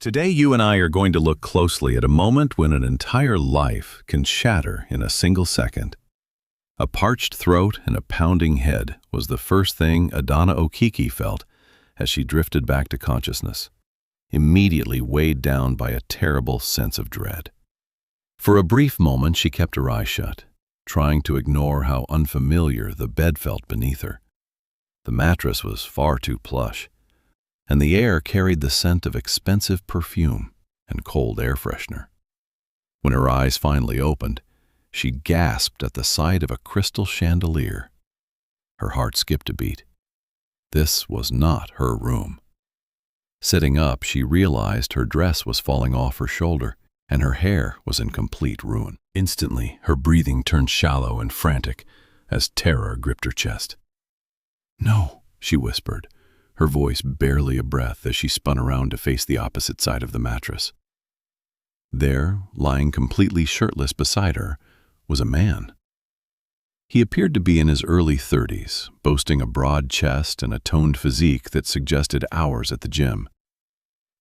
Today, you and I are going to look closely at a moment when an entire life can shatter in a single second. A parched throat and a pounding head was the first thing Adana Okiki felt as she drifted back to consciousness, immediately weighed down by a terrible sense of dread. For a brief moment, she kept her eyes shut, trying to ignore how unfamiliar the bed felt beneath her. The mattress was far too plush, and the air carried the scent of expensive perfume and cold air freshener. When her eyes finally opened, she gasped at the sight of a crystal chandelier. Her heart skipped a beat. This was not her room. Sitting up, she realized her dress was falling off her shoulder, and her hair was in complete ruin. Instantly, her breathing turned shallow and frantic as terror gripped her chest. "No," she whispered, her voice barely a breath as she spun around to face the opposite side of the mattress. There, lying completely shirtless beside her, was a man. He appeared to be in his early 30s, boasting a broad chest and a toned physique that suggested hours at the gym.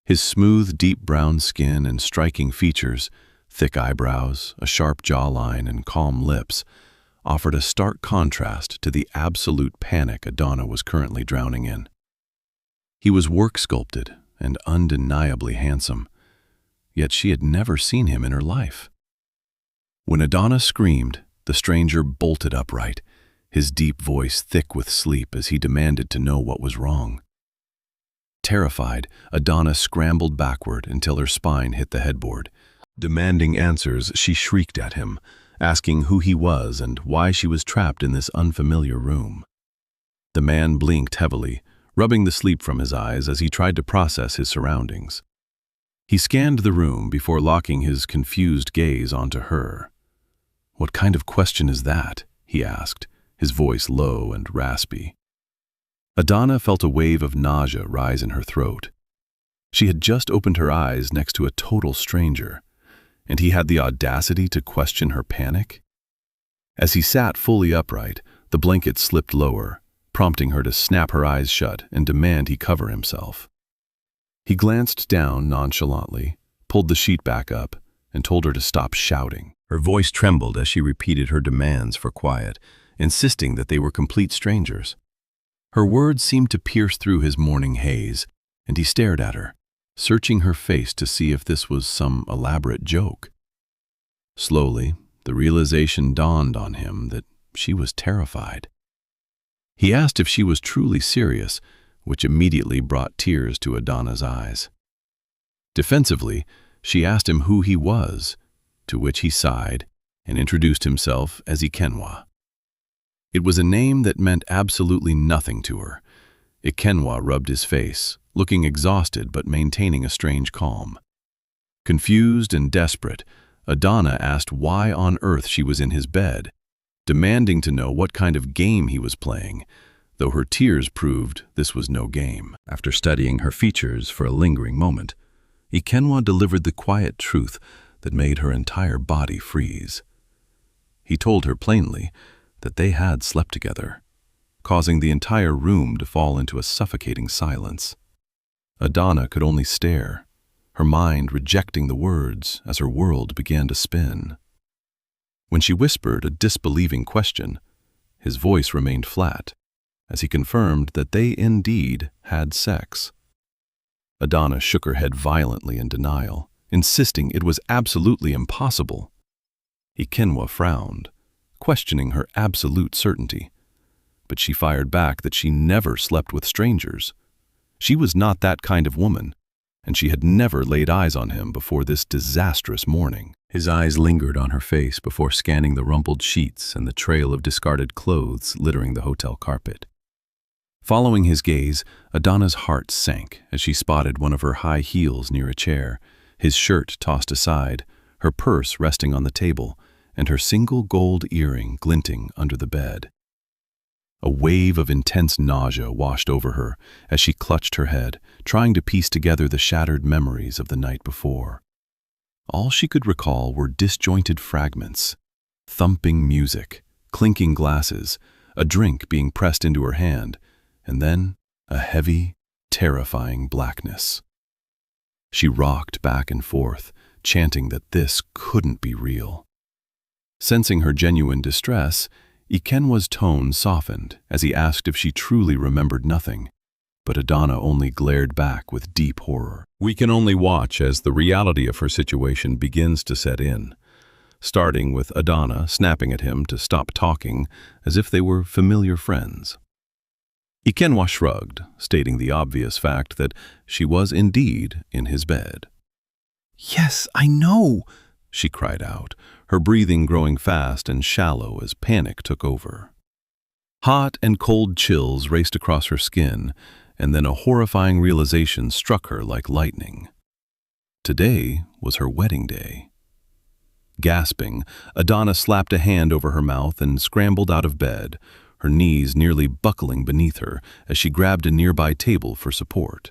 His smooth, deep brown skin and striking features, thick eyebrows, a sharp jawline, and calm lips, offered a stark contrast to the absolute panic Adana was currently drowning in. He was work-sculpted and undeniably handsome, yet she had never seen him in her life. When Adana screamed, the stranger bolted upright, his deep voice thick with sleep as he demanded to know what was wrong. Terrified, Adana scrambled backward until her spine hit the headboard. Demanding answers, she shrieked at him, asking who he was and why she was trapped in this unfamiliar room. The man blinked heavily, rubbing the sleep from his eyes as he tried to process his surroundings. He scanned the room before locking his confused gaze onto her. "What kind of question is that?" he asked, his voice low and raspy. Adana felt a wave of nausea rise in her throat. She had just opened her eyes next to a total stranger, and he had the audacity to question her panic? As he sat fully upright, the blanket slipped lower, prompting her to snap her eyes shut and demand he cover himself. He glanced down nonchalantly, pulled the sheet back up, and told her to stop shouting. Her voice trembled as she repeated her demands for quiet, insisting that they were complete strangers. Her words seemed to pierce through his morning haze, and he stared at her, searching her face to see if this was some elaborate joke. Slowly, the realization dawned on him that she was terrified. He asked if she was truly serious, which immediately brought tears to Adana's eyes. Defensively, she asked him who he was, to which he sighed and introduced himself as Ikenwa. It was a name that meant absolutely nothing to her. Ikenwa rubbed his face, looking exhausted but maintaining a strange calm. Confused and desperate, Adana asked why on earth she was in his bed, demanding to know what kind of game he was playing, though her tears proved this was no game. After studying her features for a lingering moment, Ikenwa delivered the quiet truth that made her entire body freeze. He told her plainly that they had slept together, causing the entire room to fall into a suffocating silence. Adana could only stare, her mind rejecting the words as her world began to spin. When she whispered a disbelieving question, his voice remained flat, as he confirmed that they indeed had sex. Adana shook her head violently in denial, insisting it was absolutely impossible. Ikenwa frowned, questioning her absolute certainty, but she fired back that she never slept with strangers. She was not that kind of woman, and she had never laid eyes on him before this disastrous morning. His eyes lingered on her face before scanning the rumpled sheets and the trail of discarded clothes littering the hotel carpet. Following his gaze, Adana's heart sank as she spotted one of her high heels near a chair, his shirt tossed aside, her purse resting on the table, and her single gold earring glinting under the bed. A wave of intense nausea washed over her as she clutched her head, trying to piece together the shattered memories of the night before. All she could recall were disjointed fragments, thumping music, clinking glasses, a drink being pressed into her hand, and then a heavy, terrifying blackness. She rocked back and forth, chanting that this couldn't be real. Sensing her genuine distress, Ikenwa's tone softened as he asked if she truly remembered nothing, but Adana only glared back with deep horror. We can only watch as the reality of her situation begins to set in, starting with Adana snapping at him to stop talking as if they were familiar friends. Ikenwa shrugged, stating the obvious fact that she was indeed in his bed. "Yes, I know," she cried out, her breathing growing fast and shallow as panic took over. Hot and cold chills raced across her skin, and then a horrifying realization struck her like lightning. Today was her wedding day. Gasping, Adana slapped a hand over her mouth and scrambled out of bed, her knees nearly buckling beneath her as she grabbed a nearby table for support.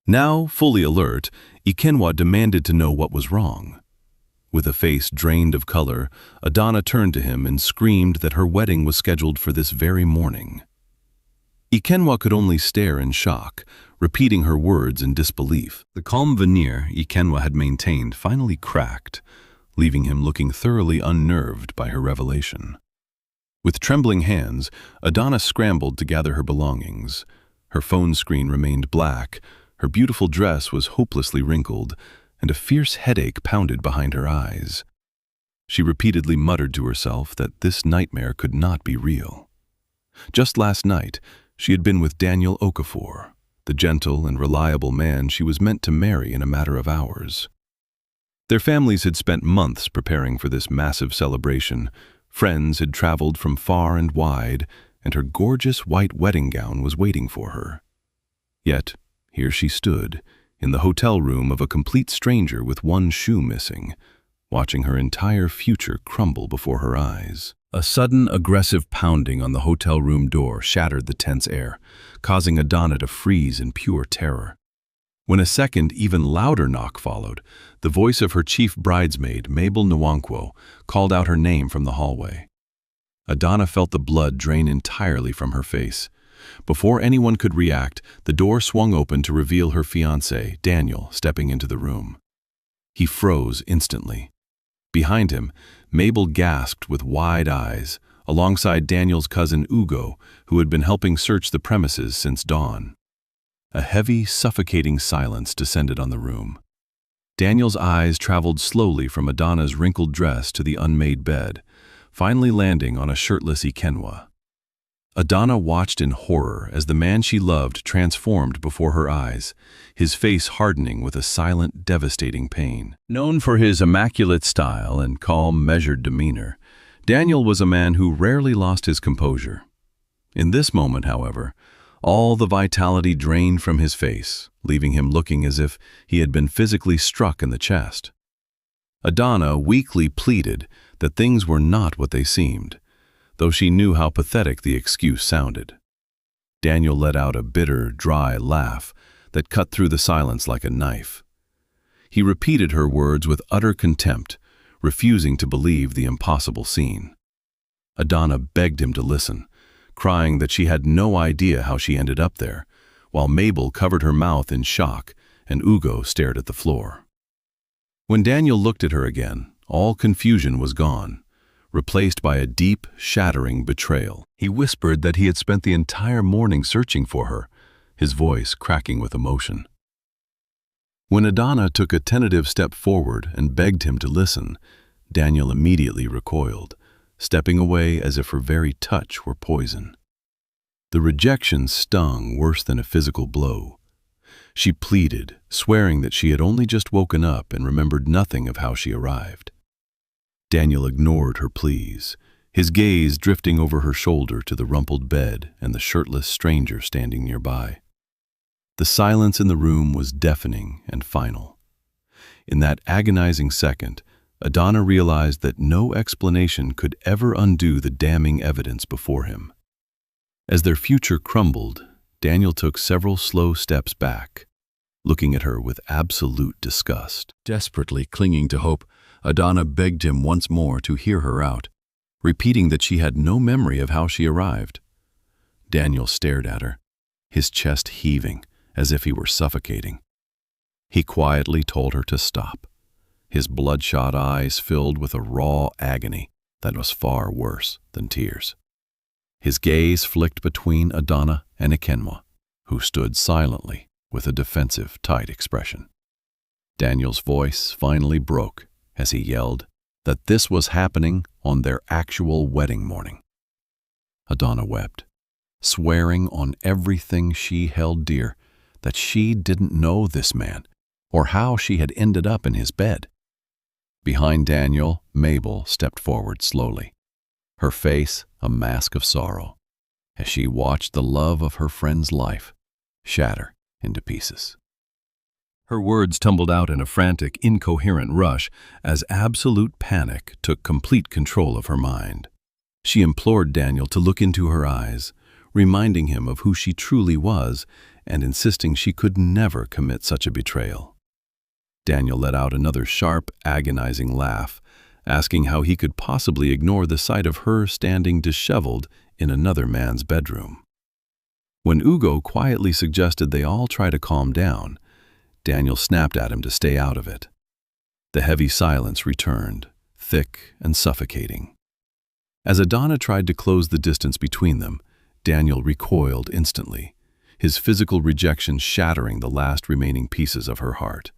Now, fully alert, Ikenwa demanded to know what was wrong. With a face drained of color, Adana turned to him and screamed that her wedding was scheduled for this very morning. Ikenwa could only stare in shock, repeating her words in disbelief. The calm veneer Ikenwa had maintained finally cracked, leaving him looking thoroughly unnerved by her revelation. With trembling hands, Adana scrambled to gather her belongings. Her phone screen remained black, her beautiful dress was hopelessly wrinkled, and a fierce headache pounded behind her eyes. She repeatedly muttered to herself that this nightmare could not be real. Just last night, she had been with Daniel Okafor, the gentle and reliable man she was meant to marry in a matter of hours. Their families had spent months preparing for this massive celebration. Friends had traveled from far and wide, and her gorgeous white wedding gown was waiting for her. Yet, here she stood, in the hotel room of a complete stranger with one shoe missing, watching her entire future crumble before her eyes. A sudden, aggressive pounding on the hotel room door shattered the tense air, causing Adana to freeze in pure terror. When a second, even louder knock followed, the voice of her chief bridesmaid, Mabel Nwankwo, called out her name from the hallway. Adana felt the blood drain entirely from her face. Before anyone could react, the door swung open to reveal her fiancé, Daniel, stepping into the room. He froze instantly. Behind him, Mabel gasped with wide eyes, alongside Daniel's cousin Ugo, who had been helping search the premises since dawn. A heavy, suffocating silence descended on the room. Daniel's eyes traveled slowly from Adana's wrinkled dress to the unmade bed, finally landing on a shirtless Ikenwa. Adana watched in horror as the man she loved transformed before her eyes, his face hardening with a silent, devastating pain. Known for his immaculate style and calm, measured demeanor, Daniel was a man who rarely lost his composure. In this moment, however, all the vitality drained from his face, leaving him looking as if he had been physically struck in the chest. Adana weakly pleaded that things were not what they seemed, though she knew how pathetic the excuse sounded. Daniel let out a bitter, dry laugh that cut through the silence like a knife. He repeated her words with utter contempt, refusing to believe the impossible scene. Adana begged him to listen, crying that she had no idea how she ended up there, while Mabel covered her mouth in shock and Ugo stared at the floor. When Daniel looked at her again, all confusion was gone, replaced by a deep, shattering betrayal. He whispered that he had spent the entire morning searching for her, his voice cracking with emotion. When Adana took a tentative step forward and begged him to listen, Daniel immediately recoiled, stepping away as if her very touch were poison. The rejection stung worse than a physical blow. She pleaded, swearing that she had only just woken up and remembered nothing of how she arrived. Daniel ignored her pleas, his gaze drifting over her shoulder to the rumpled bed and the shirtless stranger standing nearby. The silence in the room was deafening and final. In that agonizing second, Adana realized that no explanation could ever undo the damning evidence before him. As their future crumbled, Daniel took several slow steps back, looking at her with absolute disgust. Desperately clinging to hope, Adana begged him once more to hear her out, repeating that she had no memory of how she arrived. Daniel stared at her, his chest heaving as if he were suffocating. He quietly told her to stop, his bloodshot eyes filled with a raw agony that was far worse than tears. His gaze flicked between Adana and Ikenwa, who stood silently with a defensive, tight expression. Daniel's voice finally broke as he yelled that this was happening on their actual wedding morning. Adana wept, swearing on everything she held dear that she didn't know this man or how she had ended up in his bed. Behind Daniel, Mabel stepped forward slowly, her face a mask of sorrow, as she watched the love of her friend's life shatter into pieces. Her words tumbled out in a frantic, incoherent rush as absolute panic took complete control of her mind. She implored Daniel to look into her eyes, reminding him of who she truly was and insisting she could never commit such a betrayal. Daniel let out another sharp, agonizing laugh, asking how he could possibly ignore the sight of her standing disheveled in another man's bedroom. When Ugo quietly suggested they all try to calm down, Daniel snapped at him to stay out of it. The heavy silence returned, thick and suffocating. As Adana tried to close the distance between them, Daniel recoiled instantly, his physical rejection shattering the last remaining pieces of her heart.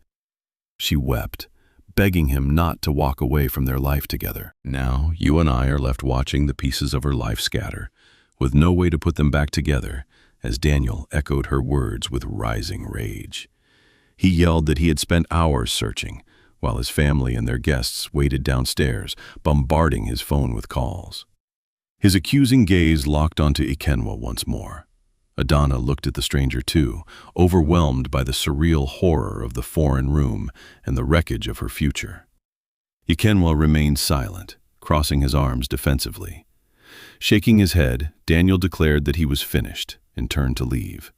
She wept, begging him not to walk away from their life together. Now you and I are left watching the pieces of her life scatter, with no way to put them back together, as Daniel echoed her words with rising rage. He yelled that he had spent hours searching, while his family and their guests waited downstairs, bombarding his phone with calls. His accusing gaze locked onto Ikenwa once more. Adana looked at the stranger too, overwhelmed by the surreal horror of the foreign room and the wreckage of her future. Ikenwa remained silent, crossing his arms defensively. Shaking his head, Daniel declared that he was finished and turned to leave.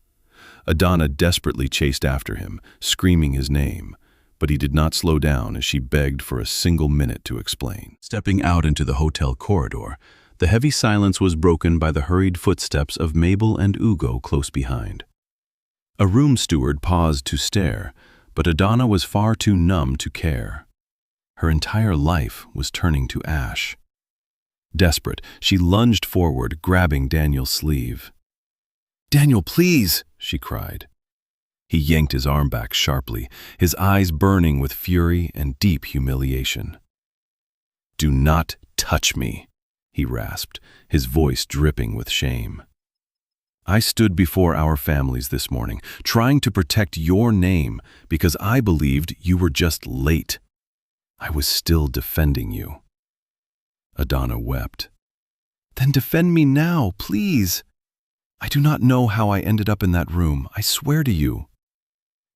Adana desperately chased after him, screaming his name, but he did not slow down as she begged for a single minute to explain. Stepping out into the hotel corridor, the heavy silence was broken by the hurried footsteps of Mabel and Ugo close behind. A room steward paused to stare, but Adana was far too numb to care. Her entire life was turning to ash. Desperate, she lunged forward, grabbing Daniel's sleeve. "Daniel, please!" she cried. He yanked his arm back sharply, his eyes burning with fury and deep humiliation. "Do not touch me," he rasped, his voice dripping with shame. "I stood before our families this morning, trying to protect your name because I believed you were just late. I was still defending you." Adana wept. "Then defend me now, please. I do not know how I ended up in that room, I swear to you."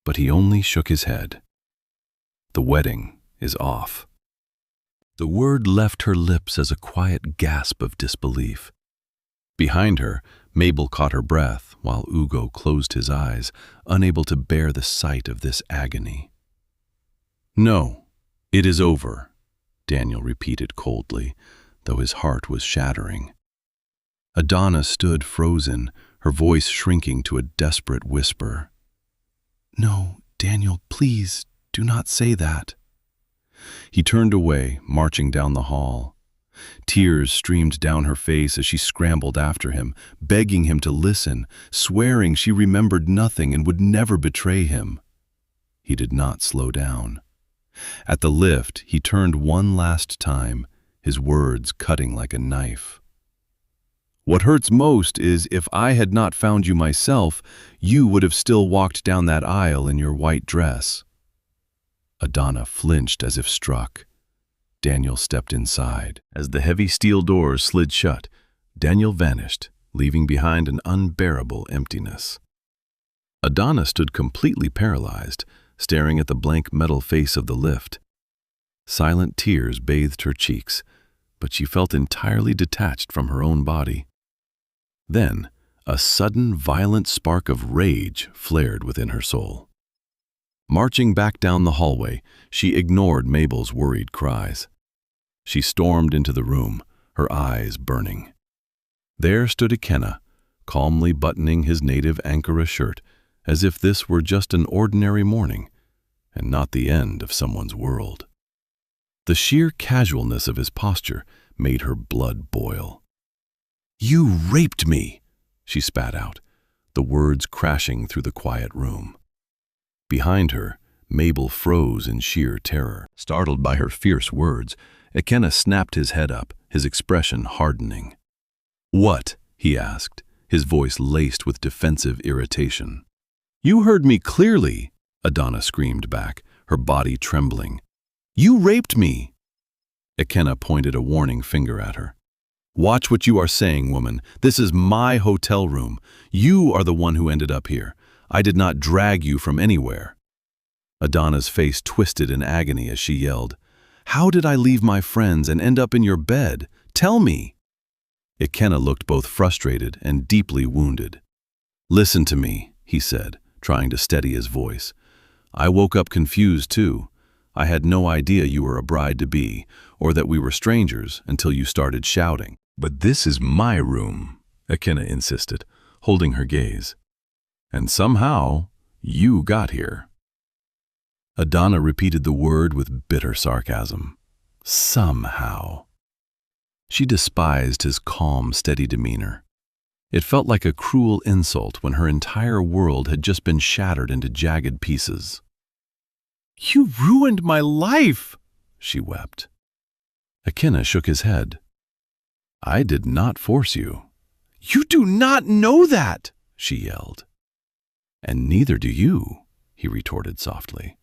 But he only shook his head. "The wedding is off." The word left her lips as a quiet gasp of disbelief. Behind her, Mabel caught her breath while Ugo closed his eyes, unable to bear the sight of this agony. "No, it is over," Daniel repeated coldly, though his heart was shattering. Adana stood frozen, her voice shrinking to a desperate whisper. "No, Daniel, please, do not say that." He turned away, marching down the hall. Tears streamed down her face as she scrambled after him, begging him to listen, swearing she remembered nothing and would never betray him. He did not slow down. At the lift, he turned one last time, his words cutting like a knife. "What hurts most is if I had not found you myself, you would have still walked down that aisle in your white dress." Adana flinched as if struck. Daniel stepped inside. As the heavy steel doors slid shut, Daniel vanished, leaving behind an unbearable emptiness. Adana stood completely paralyzed, staring at the blank metal face of the lift. Silent tears bathed her cheeks, but she felt entirely detached from her own body. Then, a sudden, violent spark of rage flared within her soul. Marching back down the hallway, she ignored Mabel's worried cries. She stormed into the room, her eyes burning. There stood Ikenna, calmly buttoning his native Ankara shirt, as if this were just an ordinary morning, and not the end of someone's world. The sheer casualness of his posture made her blood boil. "You raped me," she spat out, the words crashing through the quiet room. Behind her, Mabel froze in sheer terror. Startled by her fierce words, Ikenna snapped his head up, his expression hardening. "What?" he asked, his voice laced with defensive irritation. "You heard me clearly," Adana screamed back, her body trembling. "You raped me!" Ikenna pointed a warning finger at her. "Watch what you are saying, woman. This is my hotel room. You are the one who ended up here. I did not drag you from anywhere." Adana's face twisted in agony as she yelled, "How did I leave my friends and end up in your bed? Tell me!" Ikenna looked both frustrated and deeply wounded. "Listen to me," he said, trying to steady his voice. "I woke up confused too. I had no idea you were a bride-to-be, or that we were strangers until you started shouting." "But this is my room," Ikenna insisted, holding her gaze. "And somehow, you got here." Adana repeated the word with bitter sarcasm. Somehow. She despised his calm, steady demeanor. It felt like a cruel insult when her entire world had just been shattered into jagged pieces. "You ruined my life," she wept. Ikenna shook his head. "I did not force you." "You do not know that," she yelled. "And neither do you," he retorted softly.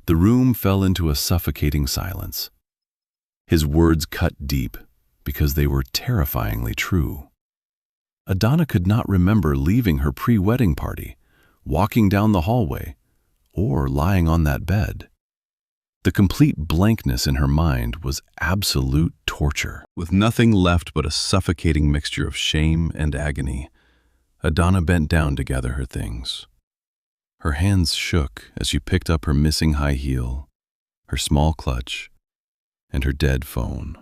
The room fell into a suffocating silence. His words cut deep because they were terrifyingly true. Adana could not remember leaving her pre-wedding party, walking down the hallway, or lying on that bed. The complete blankness in her mind was absolute torture. With nothing left but a suffocating mixture of shame and agony, Adana bent down to gather her things. Her hands shook as she picked up her missing high heel, her small clutch, and her dead phone.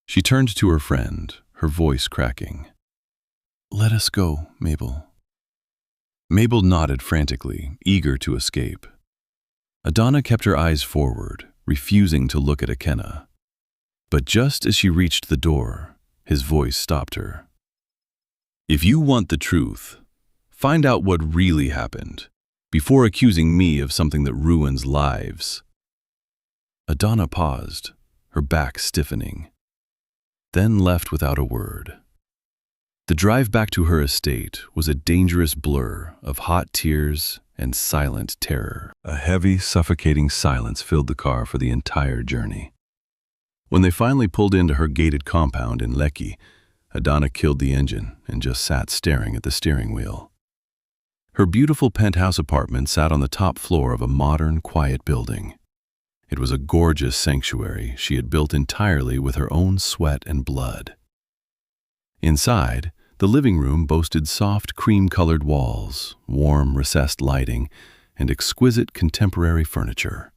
She turned to her friend, her voice cracking. "Let us go, Mabel." Mabel nodded frantically, eager to escape. Adana kept her eyes forward, refusing to look at Ikenna. But just as she reached the door, his voice stopped her. "If you want the truth, find out what really happened, before accusing me of something that ruins lives." Adana paused, her back stiffening, then left without a word. The drive back to her estate was a dangerous blur of hot tears and silent terror. A heavy, suffocating silence filled the car for the entire journey. When they finally pulled into her gated compound in Lekki, Adana killed the engine and just sat staring at the steering wheel. Her beautiful penthouse apartment sat on the top floor of a modern, quiet building. It was a gorgeous sanctuary she had built entirely with her own sweat and blood. Inside, the living room boasted soft, cream-colored walls, warm, recessed lighting, and exquisite contemporary furniture.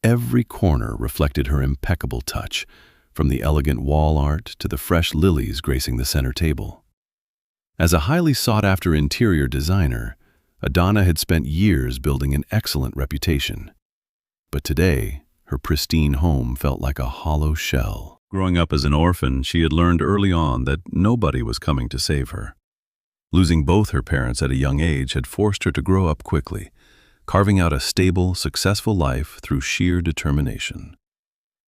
Every corner reflected her impeccable touch, from the elegant wall art to the fresh lilies gracing the center table. As a highly sought-after interior designer, Adana had spent years building an excellent reputation. But today, her pristine home felt like a hollow shell. Growing up as an orphan, she had learned early on that nobody was coming to save her. Losing both her parents at a young age had forced her to grow up quickly, carving out a stable, successful life through sheer determination.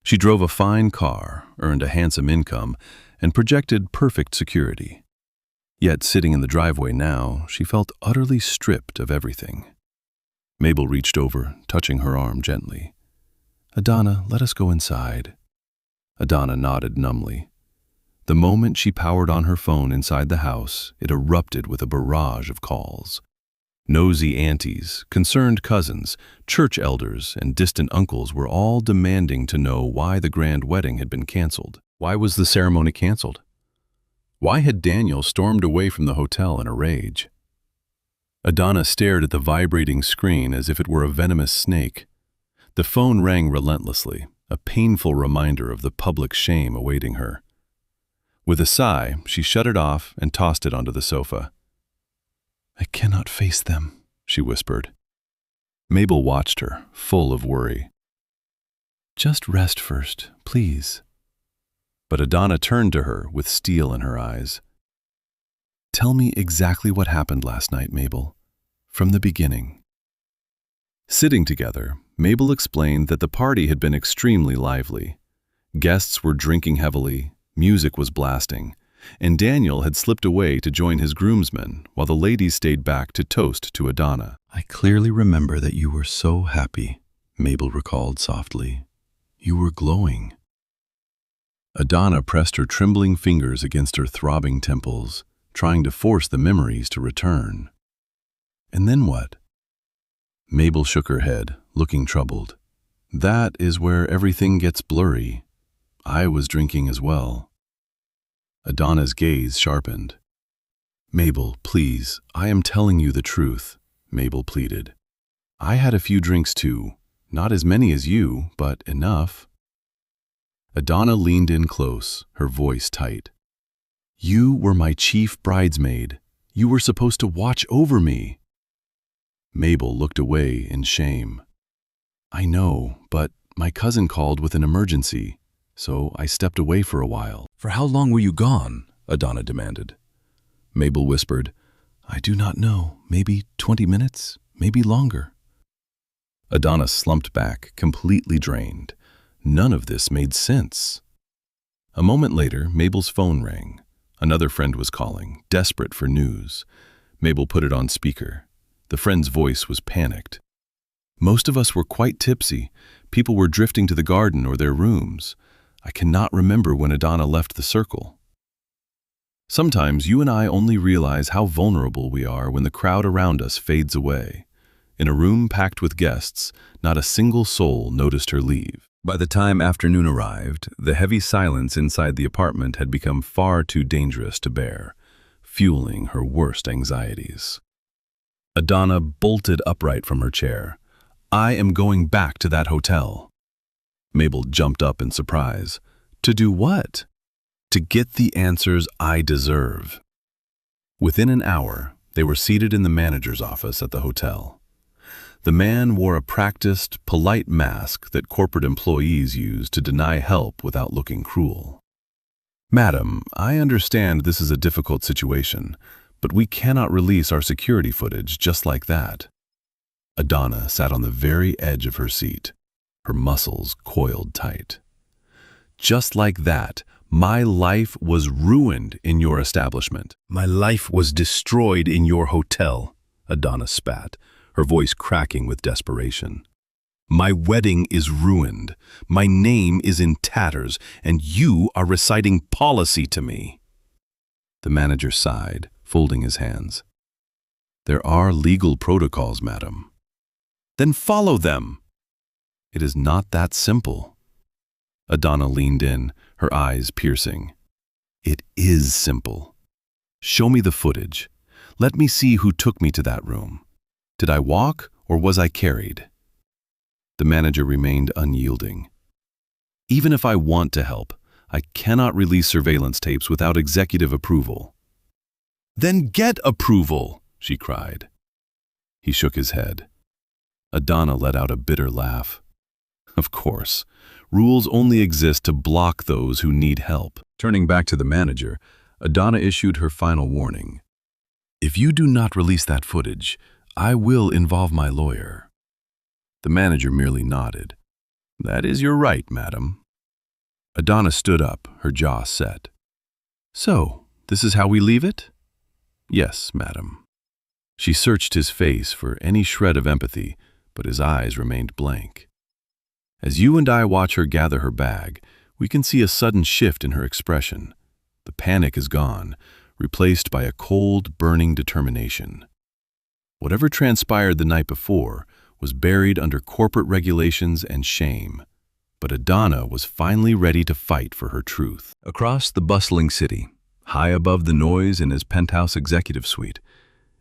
She drove a fine car, earned a handsome income, and projected perfect security. Yet sitting in the driveway now, she felt utterly stripped of everything. Mabel reached over, touching her arm gently. "Adana, let us go inside." Adana nodded numbly. The moment she powered on her phone inside the house, it erupted with a barrage of calls. Nosy aunties, concerned cousins, church elders, and distant uncles were all demanding to know why the grand wedding had been canceled. Why was the ceremony canceled? Why had Daniel stormed away from the hotel in a rage? Adana stared at the vibrating screen as if it were a venomous snake. The phone rang relentlessly, a painful reminder of the public shame awaiting her. With a sigh, she shut it off and tossed it onto the sofa. "I cannot face them," she whispered. Mabel watched her, full of worry. "Just rest first, please." But Adana turned to her with steel in her eyes. "Tell me exactly what happened last night, Mabel, from the beginning." Sitting together, Mabel explained that the party had been extremely lively. Guests were drinking heavily, music was blasting, and Daniel had slipped away to join his groomsmen while the ladies stayed back to toast to Adana. "I clearly remember that you were so happy," Mabel recalled softly. "You were glowing." Adana pressed her trembling fingers against her throbbing temples, trying to force the memories to return. "And then what?" Mabel shook her head, looking troubled. "That is where everything gets blurry. I was drinking as well." Adana's gaze sharpened. "Mabel, please, I am telling you the truth," Mabel pleaded. "I had a few drinks too, not as many as you, but enough." Adana leaned in close, her voice tight. "You were my chief bridesmaid. You were supposed to watch over me." Mabel looked away in shame. "I know, but my cousin called with an emergency, so I stepped away for a while." "For how long were you gone?" Adana demanded. Mabel whispered, "I do not know. Maybe 20 minutes, maybe longer." Adana slumped back, completely drained. None of this made sense. A moment later, Mabel's phone rang. Another friend was calling, desperate for news. Mabel put it on speaker. The friend's voice was panicked. "Most of us were quite tipsy. People were drifting to the garden or their rooms. I cannot remember when Adana left the circle." Sometimes you and I only realize how vulnerable we are when the crowd around us fades away. In a room packed with guests, not a single soul noticed her leave. By the time afternoon arrived, the heavy silence inside the apartment had become far too dangerous to bear, fueling her worst anxieties. Adana bolted upright from her chair. "I am going back to that hotel." Mabel jumped up in surprise. "To do what?" "To get the answers I deserve." Within an hour, they were seated in the manager's office at the hotel. The man wore a practiced, polite mask that corporate employees use to deny help without looking cruel. "Madam, I understand this is a difficult situation, but we cannot release our security footage just like that." Adana sat on the very edge of her seat, her muscles coiled tight. "Just like that, my life was ruined in your establishment. My life was destroyed in your hotel," Adana spat, her voice cracking with desperation. "My wedding is ruined. My name is in tatters, and you are reciting policy to me." The manager sighed, folding his hands. "There are legal protocols, madam." "Then follow them." "It is not that simple." Adana leaned in, her eyes piercing. "It is simple. Show me the footage. Let me see who took me to that room. Did I walk or was I carried?" The manager remained unyielding. "Even if I want to help, I cannot release surveillance tapes without executive approval." "Then get approval," she cried. He shook his head. Adana let out a bitter laugh. "Of course, rules only exist to block those who need help." Turning back to the manager, Adana issued her final warning. "If you do not release that footage, I will involve my lawyer." The manager merely nodded. "That is your right, madam." Adana stood up, her jaw set. "So, this is how we leave it?" "Yes, madam." She searched his face for any shred of empathy, but his eyes remained blank. As you and I watch her gather her bag, we can see a sudden shift in her expression. The panic is gone, replaced by a cold, burning determination. Whatever transpired the night before was buried under corporate regulations and shame, but Adana was finally ready to fight for her truth. Across the bustling city, high above the noise in his penthouse executive suite,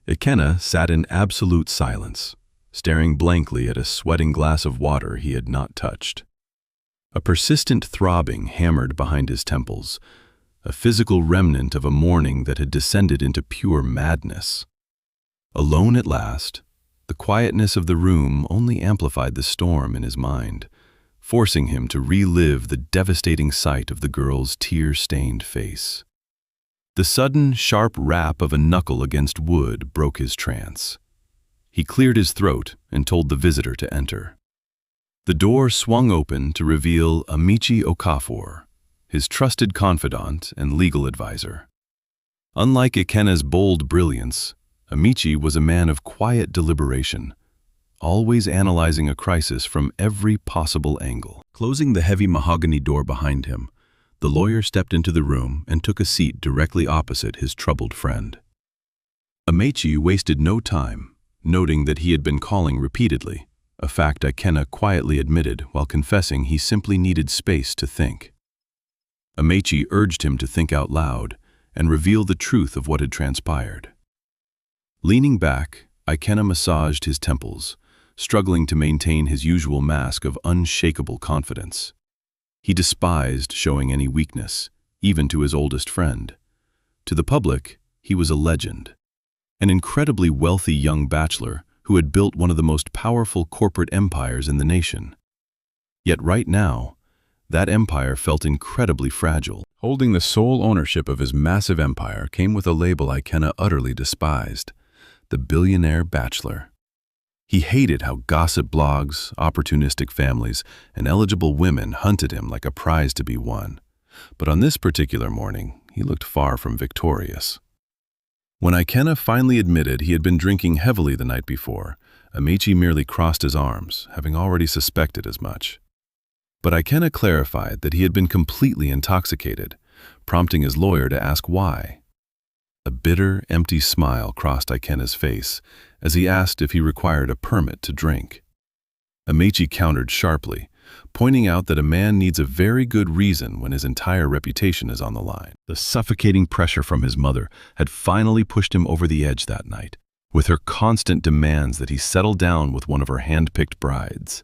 Ikenna sat in absolute silence, staring blankly at a sweating glass of water he had not touched. A persistent throbbing hammered behind his temples, a physical remnant of a morning that had descended into pure madness. Alone at last, The quietness of the room only amplified the storm in his mind, forcing him to relive the devastating sight of the girl's tear-stained face. The sudden, sharp rap of a knuckle against wood broke his trance. He cleared his throat and told the visitor to enter. The door swung open to reveal Amici Okafor, his trusted confidant and legal advisor. Unlike Ikena's bold brilliance, Amici was a man of quiet deliberation, always analyzing a crisis from every possible angle. Closing the heavy mahogany door behind him, the lawyer stepped into the room and took a seat directly opposite his troubled friend. Amici wasted no time, noting that he had been calling repeatedly, a fact Ikena quietly admitted while confessing he simply needed space to think. Amici urged him to think out loud and reveal the truth of what had transpired. Leaning back, Ikena massaged his temples, struggling to maintain his usual mask of unshakable confidence. He despised showing any weakness, even to his oldest friend. To the public, he was a legend, an incredibly wealthy young bachelor who had built one of the most powerful corporate empires in the nation. Yet right now, that empire felt incredibly fragile. Holding the sole ownership of his massive empire came with a label Ikena utterly despised: the billionaire bachelor. He hated how gossip blogs, opportunistic families, and eligible women hunted him like a prize to be won. But on this particular morning, he looked far from victorious. When Ikena finally admitted he had been drinking heavily the night before, Amici merely crossed his arms, having already suspected as much. But Ikena clarified that he had been completely intoxicated, prompting his lawyer to ask why. A bitter, empty smile crossed Ikena's face as he asked if he required a permit to drink. Amici countered sharply, pointing out that a man needs a very good reason when his entire reputation is on the line. The suffocating pressure from his mother had finally pushed him over the edge that night, with her constant demands that he settle down with one of her hand-picked brides.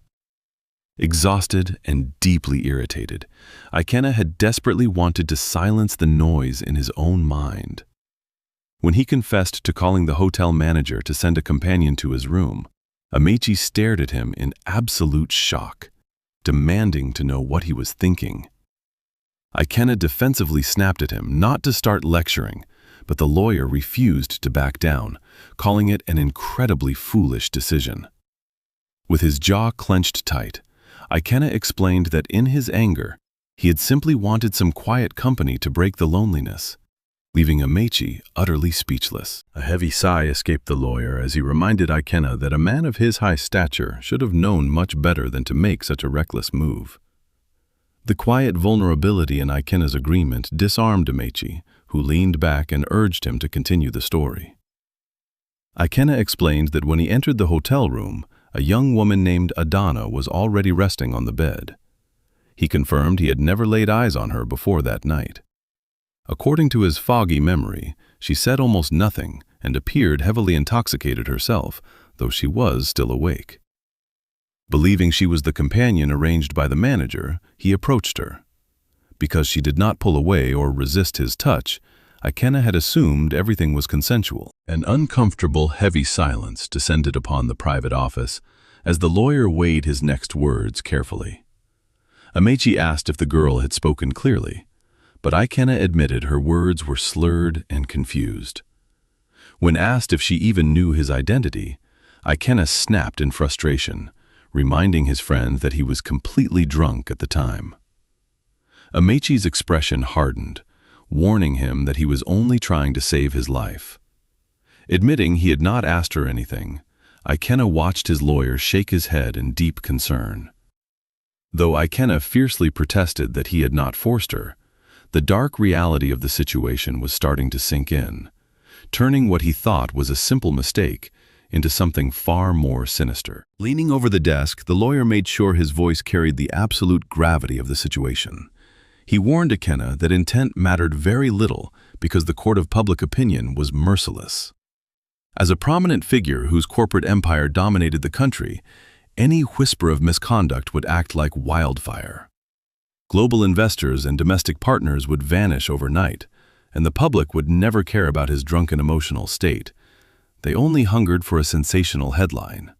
Exhausted and deeply irritated, Ikena had desperately wanted to silence the noise in his own mind. When he confessed to calling the hotel manager to send a companion to his room, Amici stared at him in absolute shock, demanding to know what he was thinking. Ikena defensively snapped at him not to start lecturing, but the lawyer refused to back down, calling it an incredibly foolish decision. With his jaw clenched tight, Ikena explained that in his anger, he had simply wanted some quiet company to break the loneliness, leaving Amici utterly speechless. A heavy sigh escaped the lawyer as he reminded Ikena that a man of his high stature should have known much better than to make such a reckless move. The quiet vulnerability in Ikena's agreement disarmed Amici, who leaned back and urged him to continue the story. Ikena explained that when he entered the hotel room, a young woman named Adana was already resting on the bed. He confirmed he had never laid eyes on her before that night. According to his foggy memory, she said almost nothing and appeared heavily intoxicated herself, though she was still awake. Believing she was the companion arranged by the manager, he approached her. Because she did not pull away or resist his touch, Ikena had assumed everything was consensual. An uncomfortable, heavy silence descended upon the private office as the lawyer weighed his next words carefully. Amici asked if the girl had spoken clearly, but Ikena admitted her words were slurred and confused. When asked if she even knew his identity, Ikena snapped in frustration, reminding his friend that he was completely drunk at the time. Amici's expression hardened, warning him that he was only trying to save his life. Admitting he had not asked her anything, Ikena watched his lawyer shake his head in deep concern. Though Ikena fiercely protested that he had not forced her, the dark reality of the situation was starting to sink in, turning what he thought was a simple mistake into something far more sinister. Leaning over the desk, the lawyer made sure his voice carried the absolute gravity of the situation. He warned Ikena that intent mattered very little because the court of public opinion was merciless. As a prominent figure whose corporate empire dominated the country, any whisper of misconduct would act like wildfire. Global investors and domestic partners would vanish overnight, and the public would never care about his drunken emotional state. they only hungered for a sensational headline.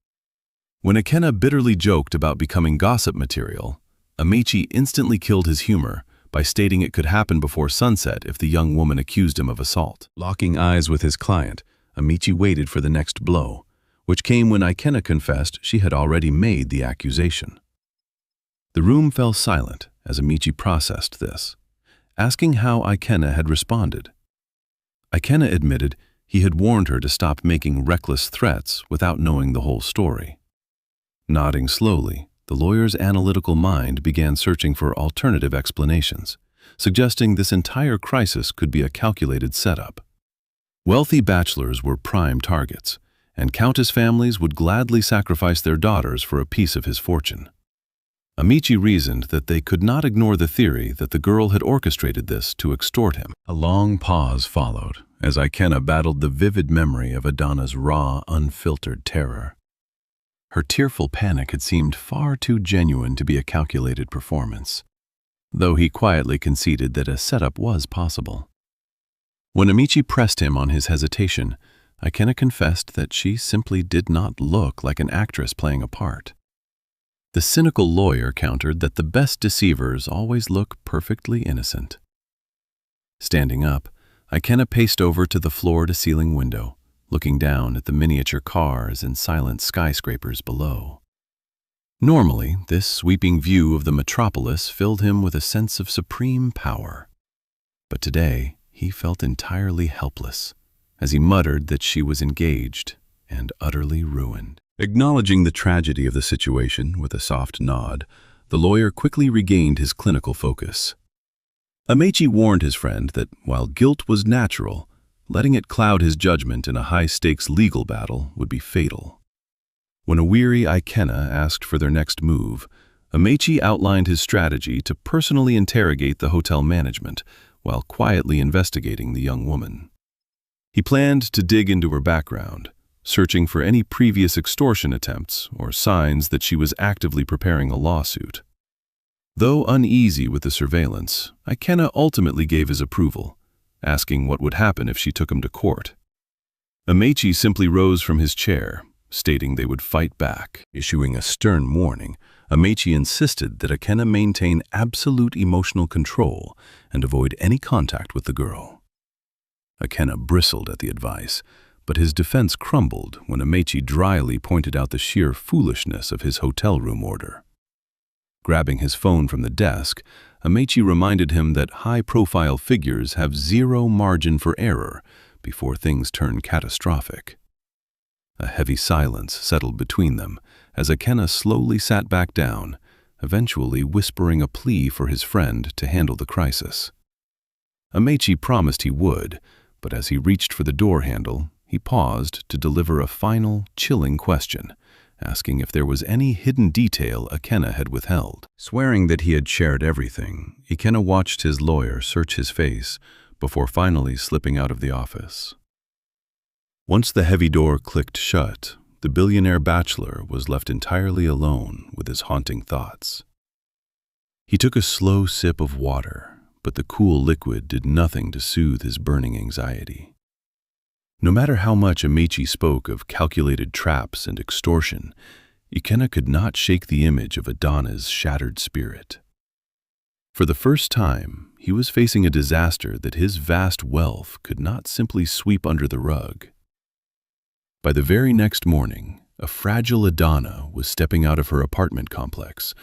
When Ikenna bitterly joked about becoming gossip material, Amechi instantly killed his humor by stating it could happen before sunset if the young woman accused him of assault. Locking eyes with his client, Amechi waited for the next blow, which came when Ikenna confessed she had already made the accusation. The room fell silent as Amechi processed this, asking how Ikenna had responded. Ikenna admitted he had warned her to stop making reckless threats without knowing the whole story. Nodding slowly, the lawyer's analytical mind began searching for alternative explanations, suggesting this entire crisis could be a calculated setup. Wealthy bachelors were prime targets, and countess families would gladly sacrifice their daughters for a piece of his fortune. Amechi reasoned that they could not ignore the theory that the girl had orchestrated this to extort him. A long pause followed as Ikenna battled the vivid memory of Adana's raw, unfiltered terror. Her tearful panic had seemed far too genuine to be a calculated performance, though he quietly conceded that a setup was possible. When Amechi pressed him on his hesitation, Ikenna confessed that she simply did not look like an actress playing a part. The cynical lawyer countered that the best deceivers always look perfectly innocent. Standing up, Ikenna paced over to the floor-to-ceiling window, looking down at the miniature cars and silent skyscrapers below. Normally, this sweeping view of the metropolis filled him with a sense of supreme power. But today, he felt entirely helpless, as he muttered that she was engaged and utterly ruined. Acknowledging the tragedy of the situation with a soft nod, the lawyer quickly regained his clinical focus. Amechi warned his friend that while guilt was natural, letting it cloud his judgment in a high-stakes legal battle would be fatal. When a weary Ikenna asked for their next move, Amechi outlined his strategy to personally interrogate the hotel management while quietly investigating the young woman. He planned to dig into her background, searching for any previous extortion attempts or signs that she was actively preparing a lawsuit. Though uneasy with the surveillance, Ikenna ultimately gave his approval, asking what would happen if she took him to court. Amechi simply rose from his chair, stating they would fight back. Issuing a stern warning, Amechi insisted that Ikenna maintain absolute emotional control and avoid any contact with the girl. Ikenna bristled at the advice, but his defense crumbled when Amechi dryly pointed out the sheer foolishness of his hotel room order. Grabbing his phone from the desk, Amechi reminded him that high-profile figures have zero margin for error before things turn catastrophic. A heavy silence settled between them as Ikenna slowly sat back down, eventually whispering a plea for his friend to handle the crisis. Amechi promised he would, but as he reached for the door handle, he paused to deliver a final, chilling question, asking if there was any hidden detail Ikenna had withheld. Swearing that he had shared everything, Ikenna watched his lawyer search his face before finally slipping out of the office. Once the heavy door clicked shut, the billionaire bachelor was left entirely alone with his haunting thoughts. He took a slow sip of water, but the cool liquid did nothing to soothe his burning anxiety. No matter how much Amechi spoke of calculated traps and extortion, Ikenna could not shake the image of Adana's shattered spirit. For the first time, he was facing a disaster that his vast wealth could not simply sweep under the rug. By the very next morning, a fragile Adana was stepping out of her apartment complex,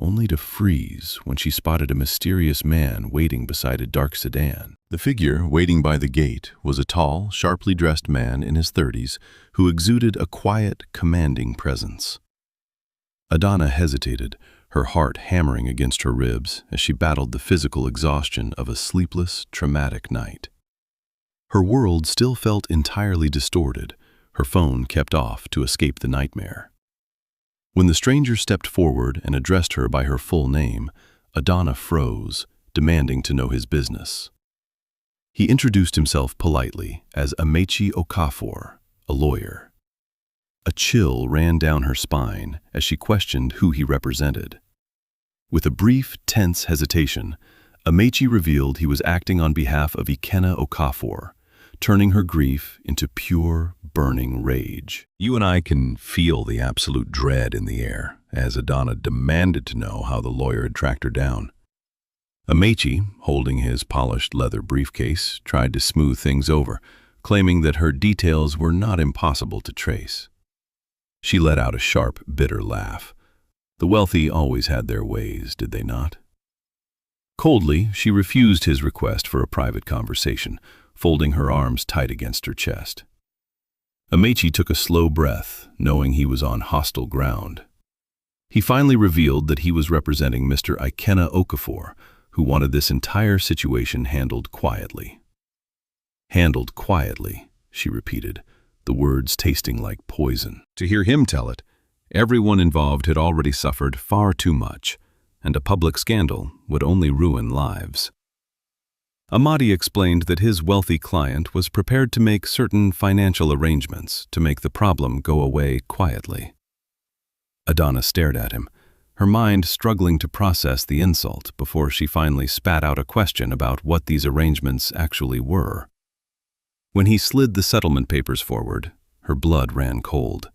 only to freeze when she spotted a mysterious man waiting beside a dark sedan. The figure waiting by the gate was a tall, sharply dressed man in his 30s who exuded a quiet, commanding presence. Adana hesitated, her heart hammering against her ribs as she battled the physical exhaustion of a sleepless, traumatic night. Her world still felt entirely distorted, her phone kept off to escape the nightmare. When the stranger stepped forward and addressed her by her full name, Adana froze, demanding to know his business. He introduced himself politely as Amechi Okafor, a lawyer. A chill ran down her spine as she questioned who he represented. With a brief, tense hesitation, Amechi revealed he was acting on behalf of Ikenna Okafor, turning her grief into pure, burning rage. You and I can feel the absolute dread in the air as Adana demanded to know how the lawyer had tracked her down. Amechi, holding his polished leather briefcase, tried to smooth things over, claiming that her details were not impossible to trace. She let out a sharp, bitter laugh. The wealthy always had their ways, did they not? Coldly, she refused his request for a private conversation, folding her arms tight against her chest. Amechi took a slow breath, knowing he was on hostile ground. He finally revealed that he was representing Mr. Ikenna Okafor, who wanted this entire situation handled quietly. Handled quietly, she repeated, the words tasting like poison. To hear him tell it, everyone involved had already suffered far too much, and a public scandal would only ruin lives. Amadi explained that his wealthy client was prepared to make certain financial arrangements to make the problem go away quietly. Adana stared at him, her mind struggling to process the insult before she finally spat out a question about what these arrangements actually were. When he slid the settlement papers forward, her blood ran cold.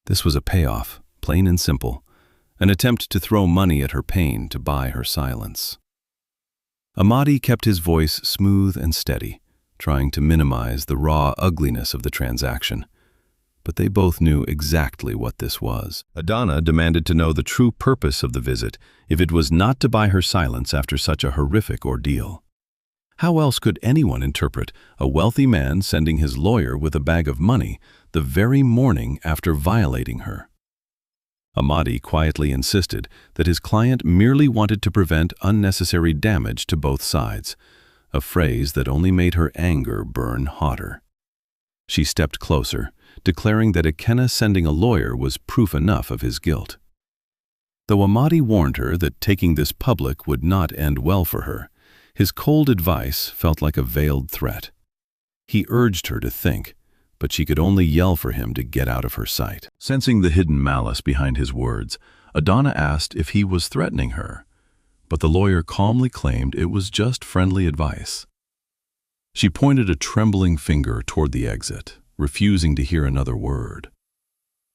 This was a payoff, plain and simple, an attempt to throw money at her pain to buy her silence. Amadi kept his voice smooth and steady, trying to minimize the raw ugliness of the transaction. But they both knew exactly what this was. Adana demanded to know the true purpose of the visit if it was not to buy her silence after such a horrific ordeal. How else could anyone interpret a wealthy man sending his lawyer with a bag of money the very morning after violating her? Amadi quietly insisted that his client merely wanted to prevent unnecessary damage to both sides, a phrase that only made her anger burn hotter. She stepped closer, declaring that Ikenna sending a lawyer was proof enough of his guilt. Though Amadi warned her that taking this public would not end well for her, his cold advice felt like a veiled threat. He urged her to think, but she could only yell for him to get out of her sight. Sensing the hidden malice behind his words, Adana asked if he was threatening her, but the lawyer calmly claimed it was just friendly advice. She pointed a trembling finger toward the exit, refusing to hear another word.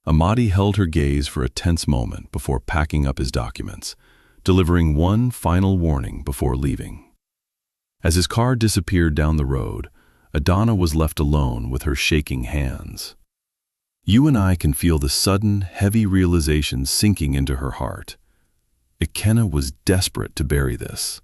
Amadi held her gaze for a tense moment before packing up his documents, delivering one final warning before leaving. As his car disappeared down the road, Adana was left alone with her shaking hands. You and I can feel the sudden, heavy realization sinking into her heart. Ikenna was desperate to bury this.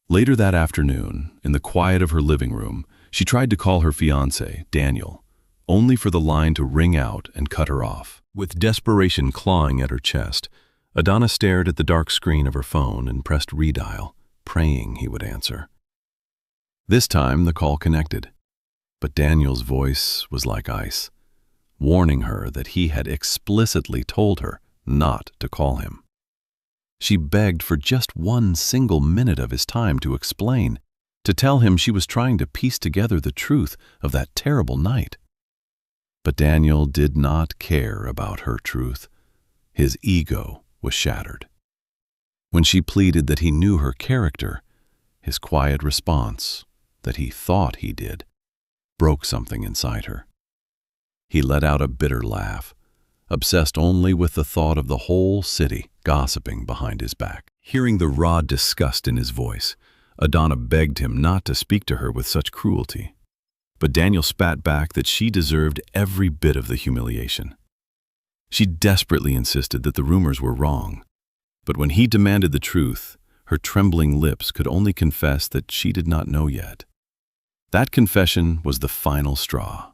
Later that afternoon, in the quiet of her living room, she tried to call her fiancé, Daniel, only for the line to ring out and cut her off. With desperation clawing at her chest, Adana stared at the dark screen of her phone and pressed redial, praying he would answer. This time the call connected, but Daniel's voice was like ice, warning her that he had explicitly told her not to call him. She begged for just one single minute of his time to explain, to tell him she was trying to piece together the truth of that terrible night. But Daniel did not care about her truth. His ego was shattered. When she pleaded that he knew her character, his quiet response, that he thought he did, broke something inside her. He let out a bitter laugh, obsessed only with the thought of the whole city gossiping behind his back. Hearing the raw disgust in his voice, Adana begged him not to speak to her with such cruelty. But Daniel spat back that she deserved every bit of the humiliation. She desperately insisted that the rumors were wrong, but when he demanded the truth, her trembling lips could only confess that she did not know yet. That confession was the final straw.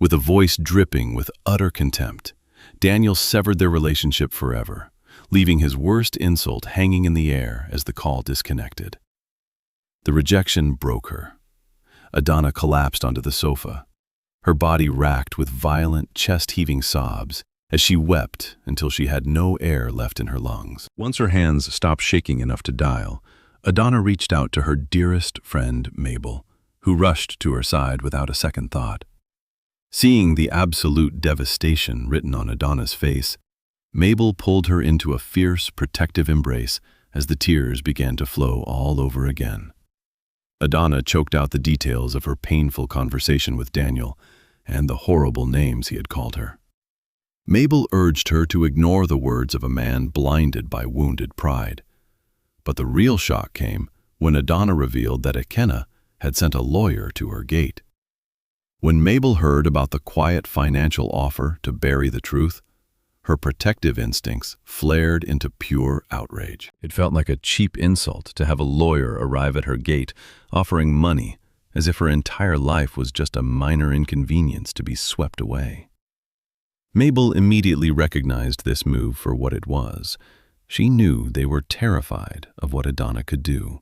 With a voice dripping with utter contempt, Daniel severed their relationship forever, leaving his worst insult hanging in the air as the call disconnected. The rejection broke her. Adana collapsed onto the sofa, her body racked with violent, chest-heaving sobs as she wept until she had no air left in her lungs. Once her hands stopped shaking enough to dial, Adana reached out to her dearest friend, Mabel, who rushed to her side without a second thought. Seeing the absolute devastation written on Adana's face, Mabel pulled her into a fierce, protective embrace as the tears began to flow all over again. Adana choked out the details of her painful conversation with Daniel and the horrible names he had called her. Mabel urged her to ignore the words of a man blinded by wounded pride. But the real shock came when Adana revealed that Ikenna had sent a lawyer to her gate. When Mabel heard about the quiet financial offer to bury the truth, her protective instincts flared into pure outrage. It felt like a cheap insult to have a lawyer arrive at her gate offering money, as if her entire life was just a minor inconvenience to be swept away. Mabel immediately recognized this move for what it was. She knew they were terrified of what Adana could do.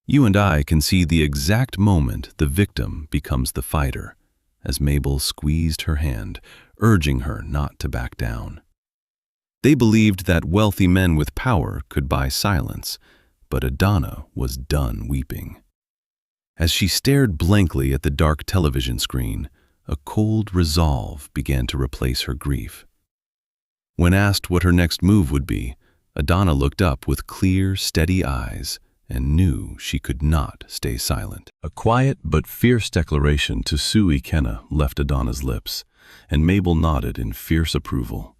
You and I can see the exact moment the victim becomes the fighter, as Mabel squeezed her hand, urging her not to back down. They believed that wealthy men with power could buy silence, but Adana was done weeping. As she stared blankly at the dark television screen, a cold resolve began to replace her grief. When asked what her next move would be, Adana looked up with clear, steady eyes and knew she could not stay silent. A quiet but fierce declaration to sue Ikenna left Adana's lips, and Mabel nodded in fierce approval.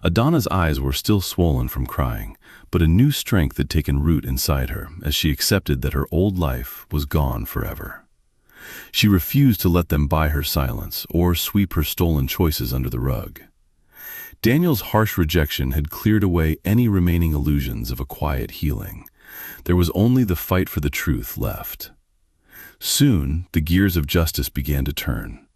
Adana's eyes were still swollen from crying, but a new strength had taken root inside her as she accepted that her old life was gone forever. She refused to let them buy her silence or sweep her stolen choices under the rug. Daniel's harsh rejection had cleared away any remaining illusions of a quiet healing. There was only the fight for the truth left. Soon, the gears of justice began to turn.